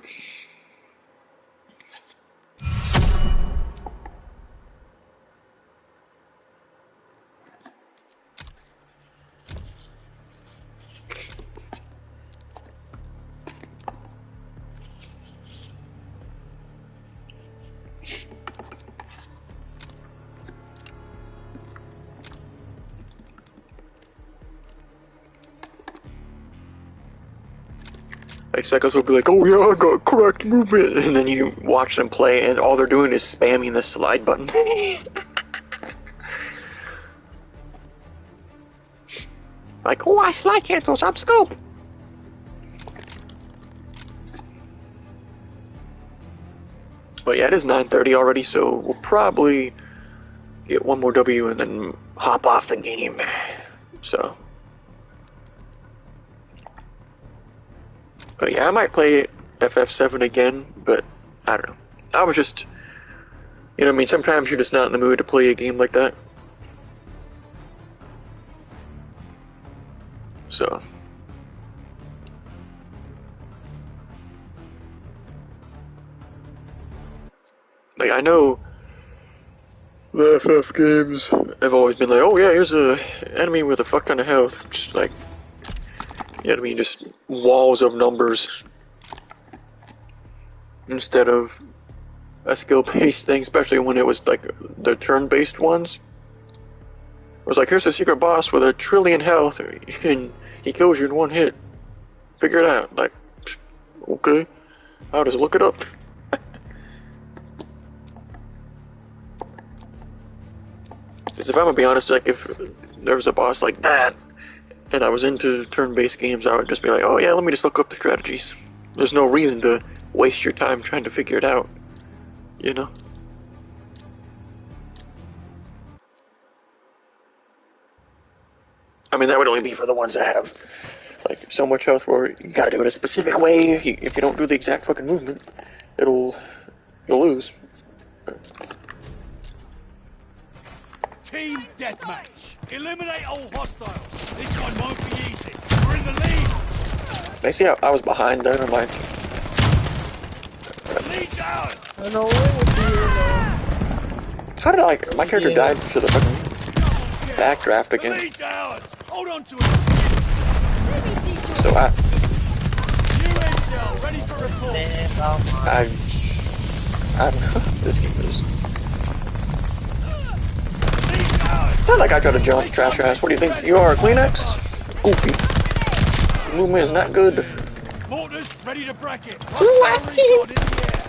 Like, psychos will be like, oh yeah, I got correct movement, and then you watch them play, and all they're doing is spamming the slide button. Like, oh, I slide cancels, I'm scope! But yeah, it is 9:30 already, so we'll probably get one more W and then hop off the game. So. But yeah, I might play FF7 again, but I don't know. I was just, you know what I mean, sometimes you're just not in the mood to play a game like that. So. Like, I know the FF games have always been like, oh yeah, here's a enemy with a fuck ton of health. Just like, you know what I mean, just walls of numbers. Instead of a skill-based thing, especially when it was like the turn-based ones. It was like, here's a secret boss with 1 trillion health, and he kills you in one hit. Figure it out. Like, okay, I'll just look it up. Because if I'm gonna be honest, like, if there was a boss like that, and I was into turn-based games, I would just be like, oh yeah, let me just look up the strategies. There's no reason to waste your time trying to figure it out, you know? I mean, that would only be for the ones that have, like, so much health where you gotta do it a specific way. If you don't do the exact fucking movement, you'll lose. Team deathmatch. Eliminate all hostiles. This one won't be easy. We're in the lead. They see I was behind there, and I'm like, The lead's ours. I know what you how did my character died to the fucking backdraft The again. lead's ours. Hold on to it. So New intel ready for report. I don't know. This game is. Lead's ours. It's not like I tried to jump, trash your ass. What do you think? You are a Kleenex? Goofy. movement is not good. Mortars ready to bracket. Hostile recon in the air.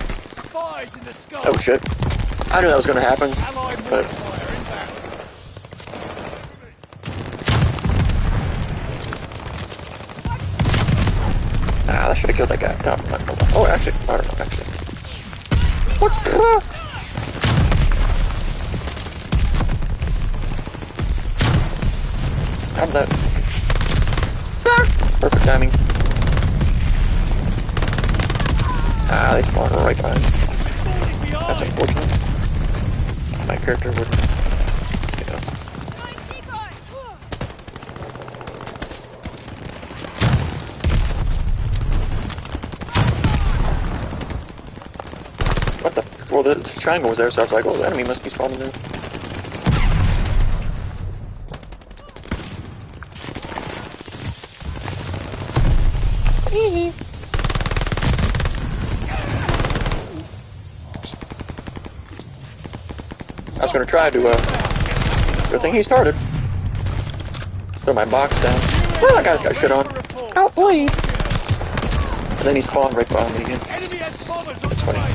Spies in the sky. Oh shit. I knew that was gonna happen. Allied But mortar fire inbound. I should have killed that guy. No, no. Oh, actually, I don't know, actually. What the? Grab that. Perfect timing. They spawned right behind me. That's unfortunate. My character would, you know. What the? Well, the triangle was there, so I was like, oh, the enemy must be spawning there. I was gonna try to, good thing he started. Throw my box down. Oh, that guy's got shit on. Outplayed! And then he spawned right behind me again. Enemy has bombers on It's the funny. way.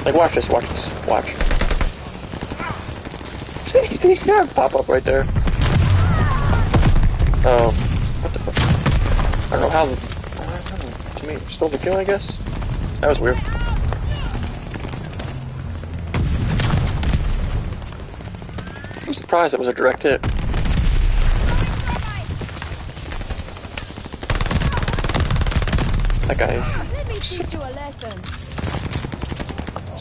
Like, watch this, watch. See, yeah, pop up right there. Oh, what the fuck? I don't know how, to me, stole the kill, I guess? That was weird. I'm surprised that was a direct hit. That guy, Let me teach you a lesson.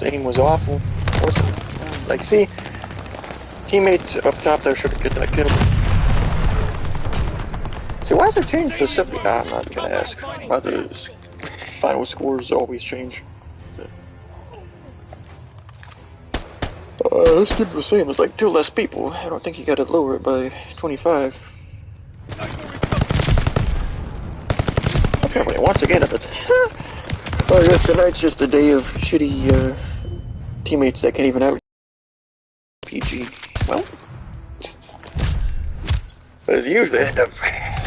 his aim was awful. Like, see, teammate up top there should have get that kill. See, why is it changed to 70? I'm not gonna ask why the final scores always change. This kid was saying there's like 2 less people. I don't think you gotta lower it by 25. That's happening once again at the. Oh, I guess tonight's just a day of shitty teammates that can't even out PG. Well, but as usually I end up,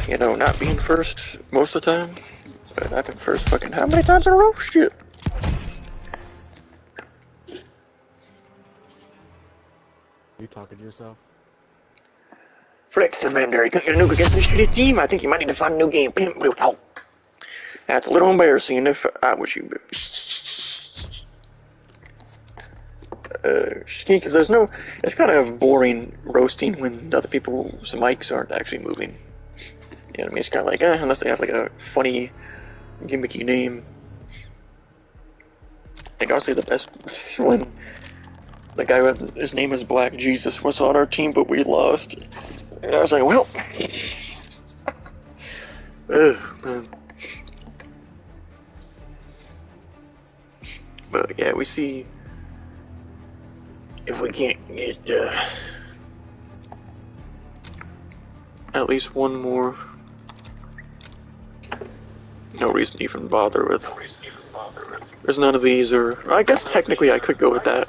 you know, not being first most of the time. But I've been first fucking how many times in a row? Shit. You talking to yourself? Flex, Commander, you got your nuke against this shitty team? I think you might need to find a new game. Pimp will talk. That's a little embarrassing if I was you. Because there's no, it's kind of boring roasting when other people's mics aren't actually moving. You know what I mean? It's kind of like, unless they have like a funny, gimmicky name. I think honestly the best is when the guy who had, his name is Black Jesus was on our team, but we lost. And I was like, well, ugh, man. But yeah, we see if we can't get at least one more. No reason to even bother with. There's none of these, or I guess technically I could go with that.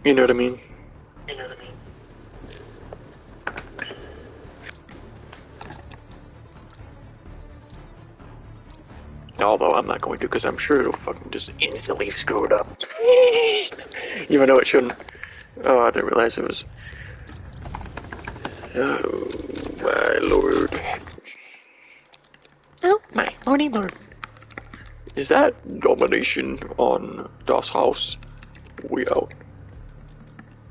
You know what I mean? Although I'm not going to, because I'm sure it'll fucking just instantly screw it up. Even though it shouldn't. Oh, I didn't realize it was. Oh, my lord. Oh, my lordy lord. Is that domination on Das Haus? We out.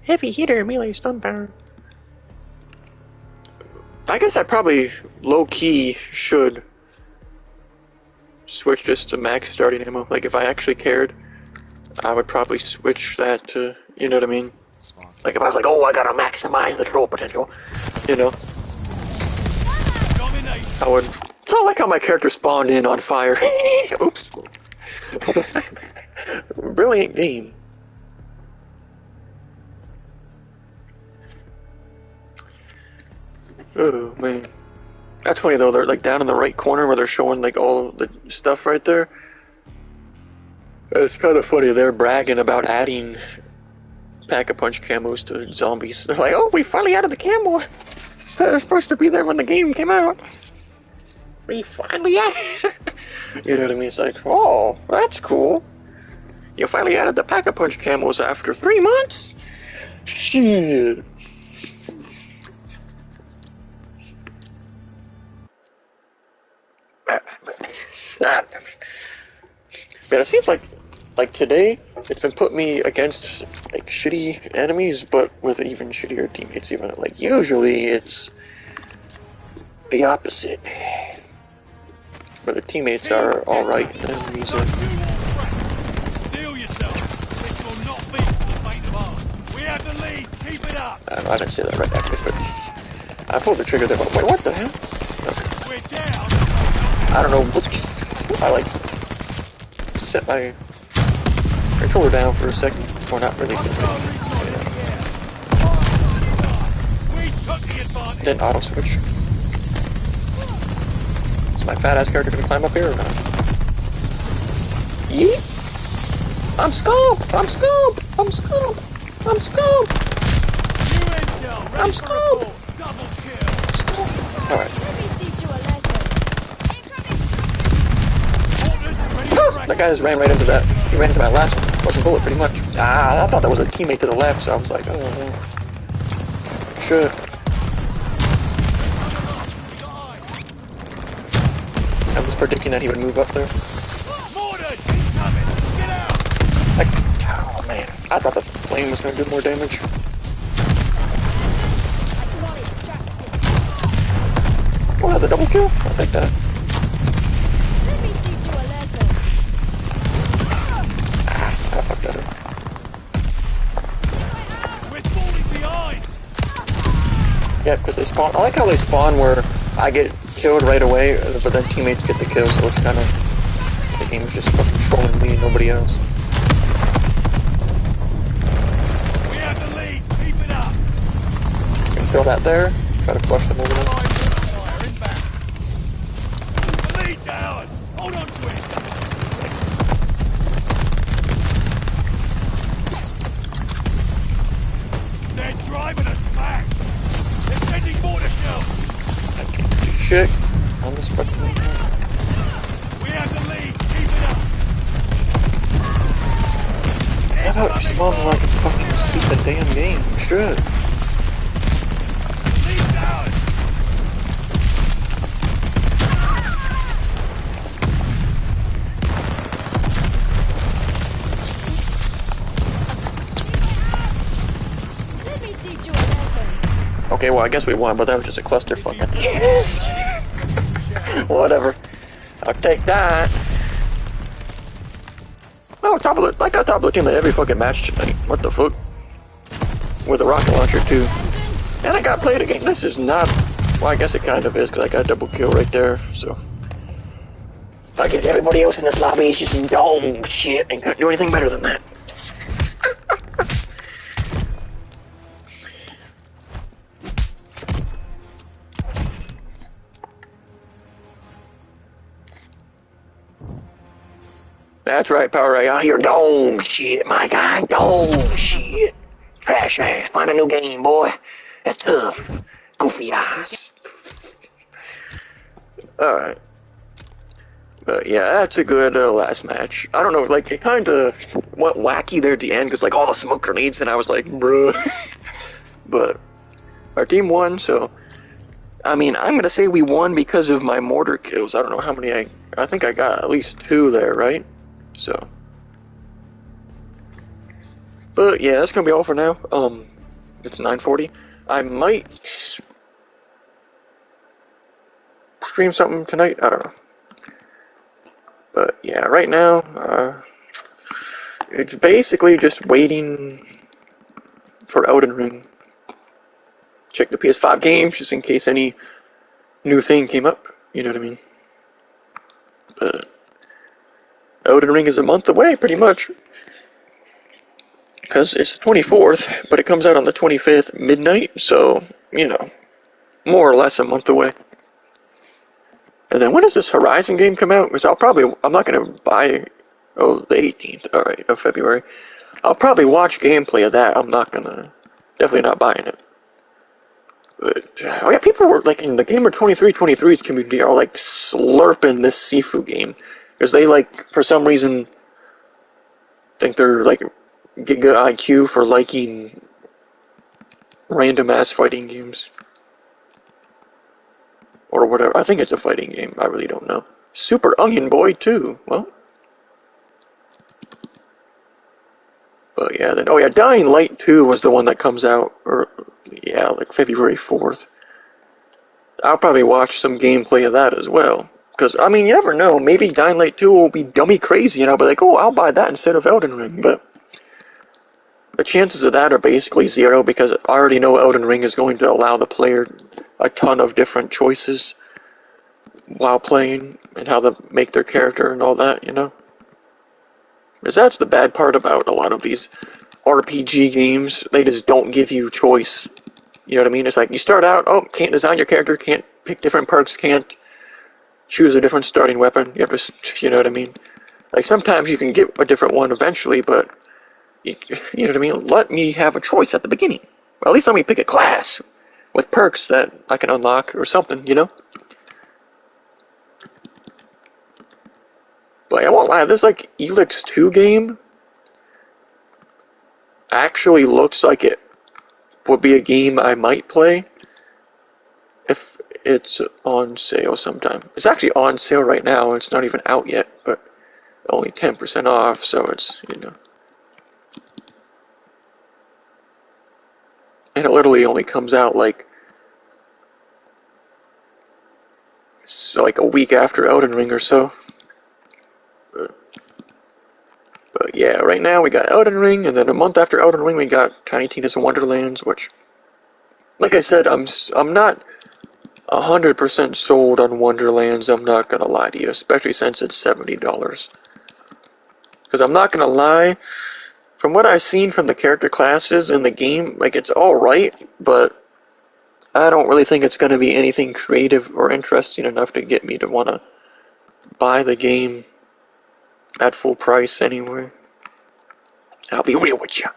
Heavy hitter, melee stun power. I guess I probably low-key should switch this to max starting ammo. Like, if I actually cared, I would probably switch that to, you know what I mean? Like, if I was like, oh, I gotta maximize the troll potential, you know? I would. I like how my character spawned in on fire. Oops. Brilliant game. Oh, man. That's funny, though. They're, like, down in the right corner where they're showing, like, all the stuff right there. It's kind of funny. They're bragging about adding Pack-a-Punch camos to zombies. They're like, oh, we finally added the camo. They're supposed to be there when the game came out. We finally added. You know what I mean? It's like, oh, that's cool. You finally added the Pack-a-Punch camos after 3 months? Shit. Man, it seems like today, it's been putting me against like shitty enemies, but with even shittier teammates. Even like usually it's the opposite, where the teammates are all right and the enemies are. Steel yourself. This will not be for the faint of heart. We have the lead. Keep it up. I didn't say that right actually, but I pulled the trigger there. But wait, what the hell? Okay. We're down. I don't know. I like set my controller down for a second, or not really. We took the advantage. Then auto switch. Is my fat ass character gonna climb up here or not? Yeet! I'm scump! I'm scump! I'm scump! I'm scump! I'm scump! Double kill. Scump! Alright. Let me teach you a lesson. That guy just ran right into that. He ran into my last fucking bullet pretty much. I thought that was a teammate to the left, so I was like, oh no. Shit. I was predicting that he would move up there. Oh man, I thought the flame was going to do more damage. Oh, that's a double kill? I'll take that. Let me teach you a lesson. I fucked that up. We're falling behind. Yeah, because they spawn. I like how they spawn where I get killed right away, but then teammates get the kill, so it's kind of. The game's just fucking trolling me and nobody else. We have the lead. Keep it up. Can feel that there. Try to flush them over there. Fire inbound. The lead's ours. Hold on to it. They're driving us back. They're sending mortar shells. I can't see shit on this fucking thing. We have the lead. Keep it up. How about spawn like a fucking stupid damn game? Shit. Lead's ours. Let me teach you a lesson. Okay, well I guess we won, but that was just a clusterfuck. Whatever. I'll take that. No, top of the, I got top of the team in every fucking match tonight. What the fuck? With a rocket launcher too. And I got played again. This is not. Well, I guess it kind of is because I got a double kill right there. So. I guess everybody else in this lobby is just dome shit and couldn't do anything better than that. That's right, Power Ray. You're dome shit, my guy. Dome shit. Trash ass. Find a new game, boy. That's tough. Goofy eyes. Alright. But yeah, that's a good last match. I don't know, like, it kind of went wacky there at the end, because, like, all the smoke grenades, and I was like, bruh. But our team won, so. I mean, I'm going to say we won because of my mortar kills. I don't know how many I think I got at least 2 there, right? So. But yeah, that's going to be all for now. It's 9:40. I might stream something tonight. I don't know. But yeah, right now, it's basically just waiting for Elden Ring. Check the PS5 games just in case any new thing came up. You know what I mean? But Elden Ring is a month away, pretty much. Because it's the 24th, but it comes out on the 25th midnight, so, you know, more or less a month away. And then when does this Horizon game come out? Because I'm not going to buy, the 18th, alright, of February. I'll probably watch gameplay of that. I'm not going to, definitely not buying it. But, oh yeah, people were, like, in the Gamer 2323's community are, like, slurping this Sifu game. Because they, like, for some reason, think they're, like, Giga IQ for liking random ass fighting games. Or whatever. I think it's a fighting game. I really don't know. Super Onion Boy, too. Well. But yeah, then, oh yeah, Dying Light 2 was the one that comes out, or, yeah, like February 4th. I'll probably watch some gameplay of that as well. Because, I mean, you never know. Maybe Dying Light 2 will be dummy crazy, and I'll be like, oh, I'll buy that instead of Elden Ring. But the chances of that are basically zero, because I already know Elden Ring is going to allow the player a ton of different choices while playing, and how to make their character and all that, you know? Because that's the bad part about a lot of these RPG games. They just don't give you choice. You know what I mean? It's like, you start out, oh, can't design your character, can't pick different perks, can't choose a different starting weapon. You have to, you know what I mean? Like, sometimes you can get a different one eventually, but, you know what I mean? Let me have a choice at the beginning. Or at least let me pick a class with perks that I can unlock or something, you know? But I won't lie, this, like, Elix 2 game actually looks like it would be a game I might play if it's on sale sometime. It's actually on sale right now, and it's not even out yet, but only 10% off, so it's, you know. And it literally only comes out like a week after Elden Ring or so. But yeah, right now we got Elden Ring, and then a month after Elden Ring we got Tiny Tina's Wonderlands, which, like I said, I'm not 100% sold on Wonderlands, I'm not gonna lie to you, especially since it's $70. Because I'm not gonna lie, from what I've seen from the character classes in the game, like, it's alright, but I don't really think it's gonna be anything creative or interesting enough to get me to wanna buy the game at full price anyway. I'll be real with you.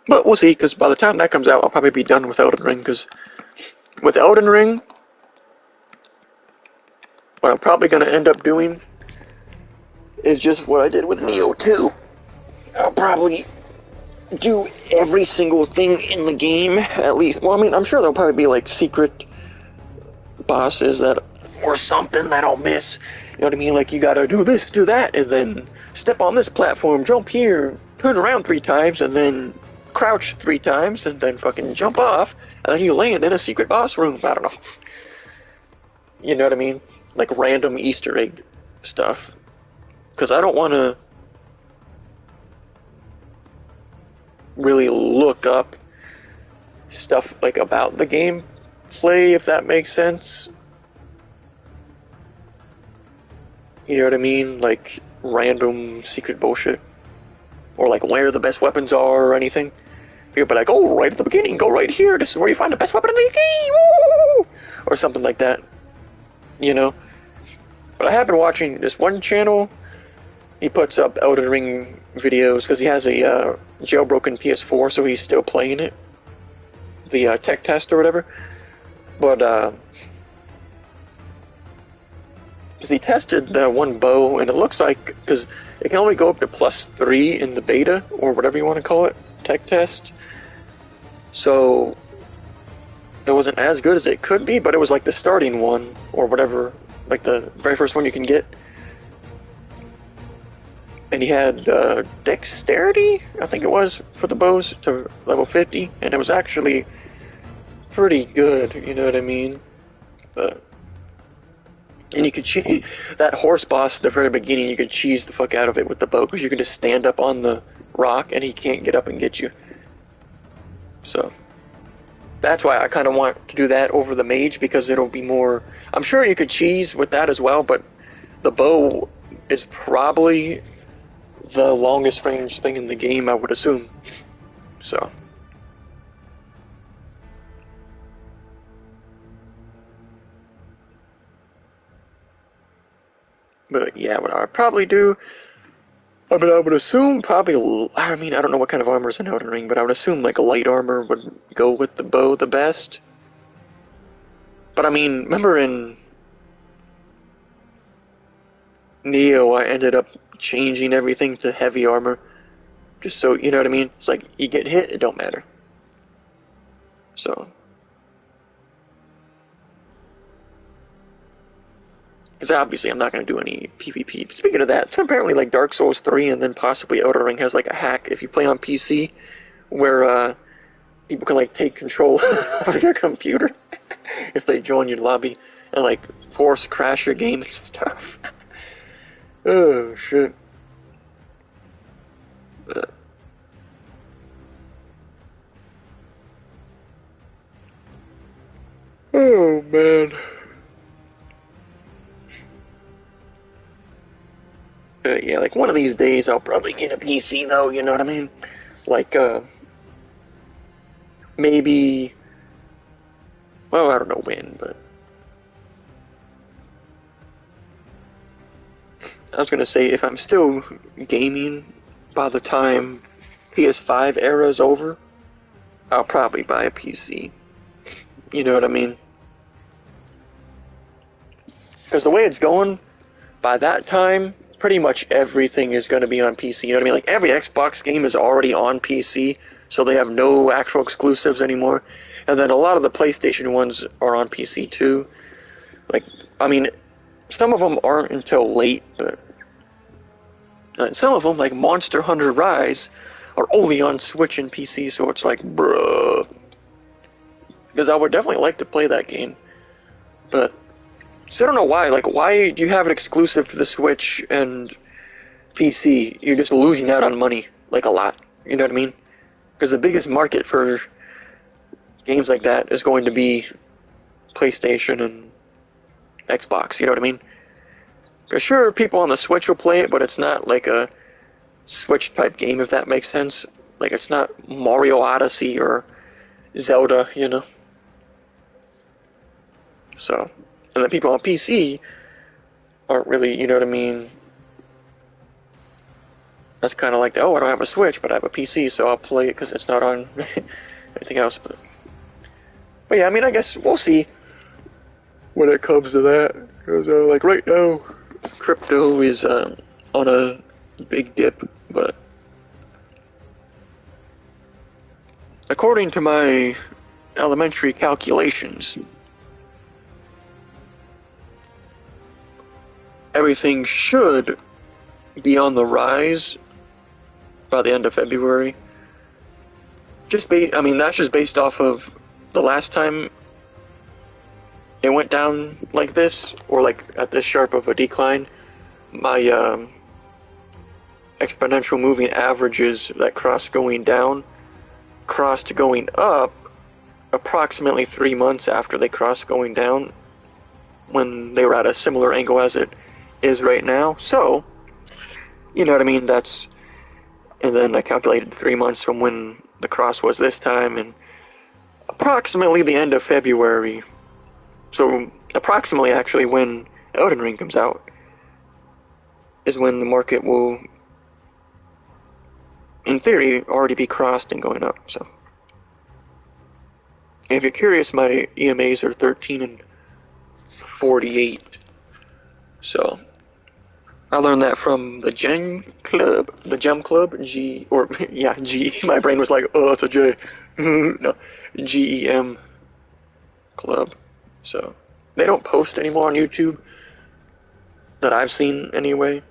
But we'll see, because by the time that comes out, I'll probably be done with Elden Ring, because with Elden Ring, what I'm probably going to end up doing is just what I did with Neo 2. I'll probably do every single thing in the game, at least. Well, I mean, I'm sure there'll probably be, like, secret bosses that, or something that I'll miss. You know what I mean? Like, you gotta do this, do that, and then step on this platform, jump here, turn around 3 times, and then crouch 3 times, and then fucking jump off, and then you land in a secret boss room. I don't know. You know what I mean? Like random Easter egg stuff. Because I don't want to really look up stuff like about the gameplay, if that makes sense. You know what I mean? Like random secret bullshit. Or like where the best weapons are or anything. You'll be like, oh, right at the beginning, go right here, this is where you find the best weapon in the game! Woo! Or something like that. You know? But I have been watching this one channel. He puts up Elden Ring videos because he has a jailbroken PS4, so he's still playing it. The tech test or whatever. But, because he tested the one bow, and it looks like, because it can only go up to +3 in the beta, or whatever you want to call it, tech test. So, it wasn't as good as it could be, but it was like the starting one, or whatever, like the very first one you can get. And he had dexterity, I think it was, for the bows to level 50, and it was actually pretty good, you know what I mean? And you could cheese that horse boss at the very beginning. You could cheese the fuck out of it with the bow because you can just stand up on the rock and he can't get up and get you. So that's why I kind of want to do that over the mage, because it'll be more. I'm sure you could cheese with that as well, but the bow is probably the longest range thing in the game, I would assume. So. But yeah, what I'd probably do, I mean, I would assume probably, I mean, I don't know what kind of armor is in Elden Ring, but I would assume like light armor would go with the bow the best. But I mean, remember in Neo, I ended up changing everything to heavy armor. Just so, you know what I mean? It's like, you get hit, it don't matter. So. Because obviously I'm not going to do any PvP. Speaking of that, apparently like Dark Souls 3 and then possibly Elden Ring has like a hack if you play on PC where people can like take control of your computer if they join your lobby and like force crash your game and stuff. Oh shit. Oh man. Yeah, like one of these days I'll probably get a PC though, you know what I mean? Like, maybe, well, I don't know when, but I was gonna say if I'm still gaming by the time PS5 era is over, I'll probably buy a PC. You know what I mean? Because the way it's going, by that time, pretty much everything is going to be on PC. You know what I mean? Like every Xbox game is already on PC, so they have no actual exclusives anymore. And then a lot of the PlayStation ones are on PC too. Like, I mean, some of them aren't until late, but some of them, like Monster Hunter Rise, are only on Switch and PC, so it's like, bruh. Because I would definitely like to play that game. But, so I don't know why. Like, why do you have it exclusive to the Switch and PC? You're just losing out on money, like a lot. You know what I mean? Because the biggest market for games like that is going to be PlayStation and Xbox. You know what I mean? Because sure, people on the Switch will play it, but it's not like a Switch-type game, if that makes sense. Like, it's not Mario Odyssey or Zelda, you know? So, and the people on PC aren't really, you know what I mean? That's kind of like, oh, I don't have a Switch, but I have a PC, so I'll play it because it's not on anything else. But yeah, I mean, I guess we'll see when it comes to that. Because, like, right now, crypto is on a big dip, but according to my elementary calculations, everything should be on the rise by the end of February. I mean, that's just based off of the last time it went down like this, or like at this sharp of a decline. My exponential moving averages that crossed going down crossed going up approximately 3 months after they crossed going down, when they were at a similar angle as it is right now. So, you know what I mean? And then I calculated 3 months from when the cross was this time, and approximately the end of February. So, approximately actually when Elden Ring comes out is when the market will, in theory, already be crossed and going up. So, and if you're curious, my EMAs are 13 and 48. So, I learned that from the Gem Club, G. My brain was like, oh, it's a J. No, GEM Club. So, they don't post anymore on YouTube that I've seen anyway.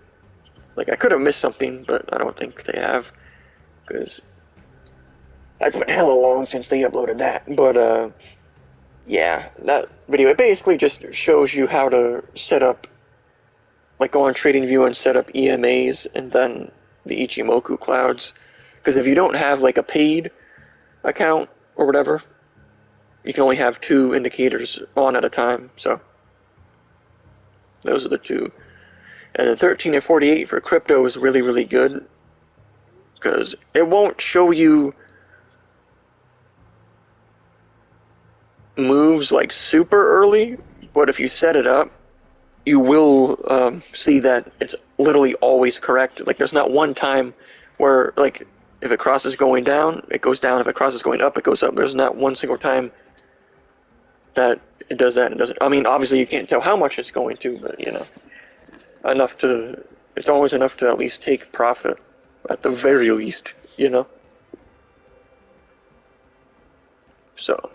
Like, I could have missed something, but I don't think they have, because that's been hella long since they uploaded that. But, yeah, that video, it basically just shows you how to set up, like, go on TradingView and set up EMAs and then the Ichimoku clouds. Because if you don't have, like, a paid account or whatever, you can only have 2 indicators on at a time. So, those are the 2. And the 13 and 48 for crypto is really, really good, because it won't show you moves like super early, but if you set it up, you will see that it's literally always correct. Like, there's not one time where, like, if it crosses going down, it goes down. If it crosses going up, it goes up. There's not one single time that it does that and doesn't. I mean, obviously you can't tell how much it's going to, but, you know, enough to, it's always enough to at least take profit, at the very least, you know? So.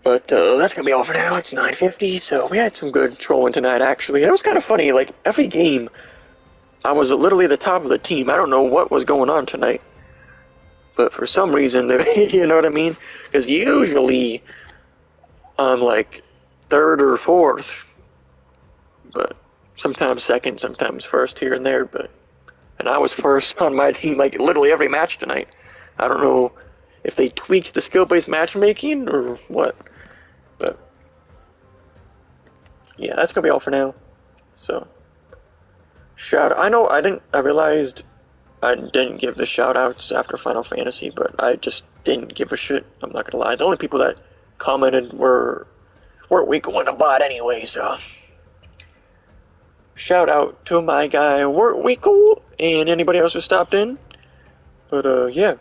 But that's gonna be all for now. It's 9:50, so we had some good trolling tonight, actually. It was kind of funny. Like, every game, I was literally the top of the team. I don't know what was going on tonight. But for some reason, you know what I mean? Because usually I'm like third or fourth. But sometimes second, sometimes first here and there. And I was first on my team, like, literally every match tonight. I don't know if they tweaked the skill-based matchmaking or what. But yeah, that's gonna be all for now. So shout out. I realized I didn't give the shout outs after Final Fantasy, but I just didn't give a shit. I'm not gonna lie. The only people that commented weren't we going to bot anyway, so shout out to my guy Weren't We Cool and anybody else who stopped in. But yeah.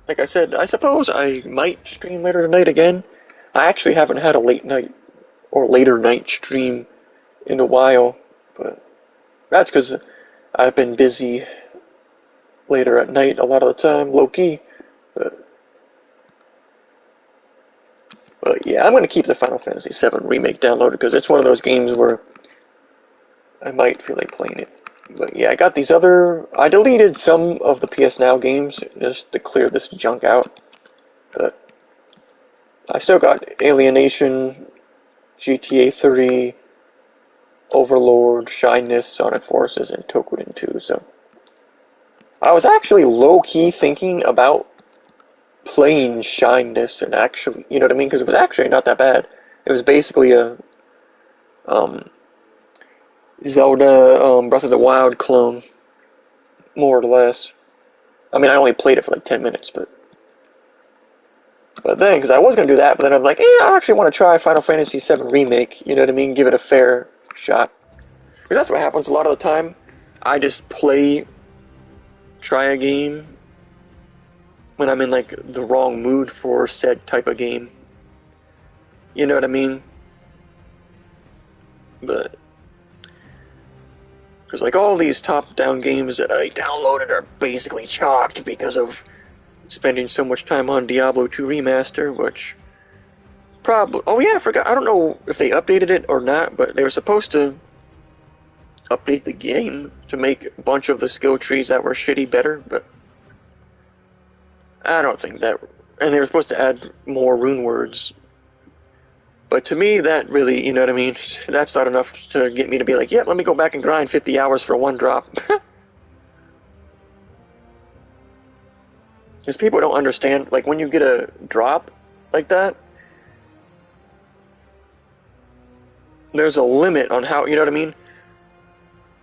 Like I said, I suppose I might stream later tonight again. I actually haven't had a late night or later night stream in a while, but that's because I've been busy later at night a lot of the time, low-key. But yeah, I'm going to keep the Final Fantasy VII Remake downloaded because it's one of those games where I might feel like playing it. But yeah, I deleted some of the PS Now games just to clear this junk out. But I still got Alienation, GTA 3, Overlord, Shyness, Sonic Forces, and Tokuden 2, so I was actually low-key thinking about playing Shyness and actually, you know what I mean? Because it was actually not that bad. It was basically a Zelda Breath of the Wild clone, more or less. I mean, I only played it for like 10 minutes, but then, because I was going to do that, but then I'm like, I actually want to try Final Fantasy VII Remake, you know what I mean? Give it a fair shot. Because that's what happens a lot of the time. I just try a game when I'm in, like, the wrong mood for said type of game. You know what I mean? But because, like, all these top-down games that I downloaded are basically chalked because of spending so much time on Diablo 2 Remaster, which probably... Oh yeah, I forgot. I don't know if they updated it or not, but they were supposed to update the game to make a bunch of the skill trees that were shitty better, but I don't think that... And they were supposed to add more rune words. But to me, that really, you know what I mean? That's not enough to get me to be like, yeah, let me go back and grind 50 hours for one drop. Because people don't understand, like, when you get a drop like that, there's a limit on how, you know what I mean?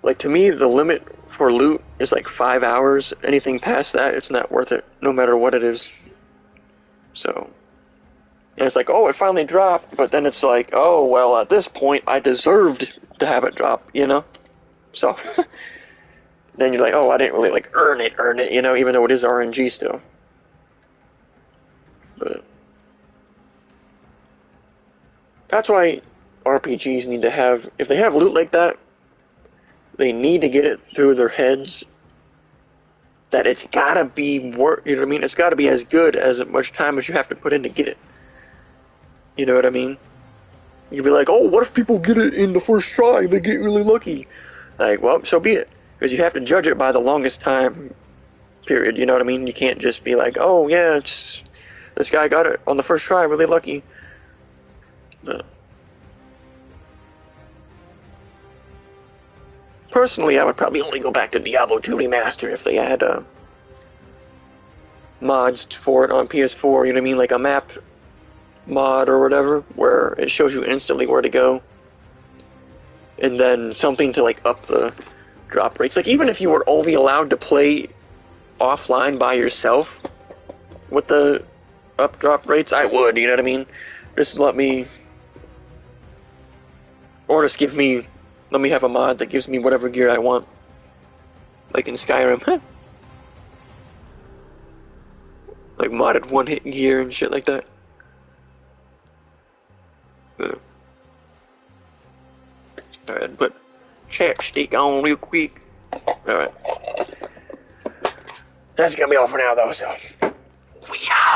Like, to me, the limit for loot is like 5 hours. Anything past that, it's not worth it, no matter what it is. So, and it's like, oh, it finally dropped, but then it's like, oh, well, at this point, I deserved to have it drop, you know? So, then you're like, oh, I didn't really, like, earn it, you know, even though it is RNG still. But that's why RPGs need to have, if they have loot like that, they need to get it through their heads that it's gotta be worth, you know what I mean? It's gotta be as good as much time as you have to put in to get it. You know what I mean? You'd be like, oh, what if people get it in the first try? They get really lucky. Like, well, so be it. Because you have to judge it by the longest time period, you know what I mean? You can't just be like, oh, yeah, this guy got it on the first try, really lucky. But personally, I would probably only go back to Diablo 2 Remaster if they had mods for it on PS4, you know what I mean? Like a map mod or whatever, where it shows you instantly where to go. And then something to, like, up the drop rates. Like, even if you were only allowed to play offline by yourself with the up drop rates, I would, you know what I mean? Just let me Or just let me have a mod that gives me whatever gear I want. Like in Skyrim. Like modded one-hit gear and shit like that. Alright, put chapstick on real quick. Alright. That's gonna be all for now though, so we out!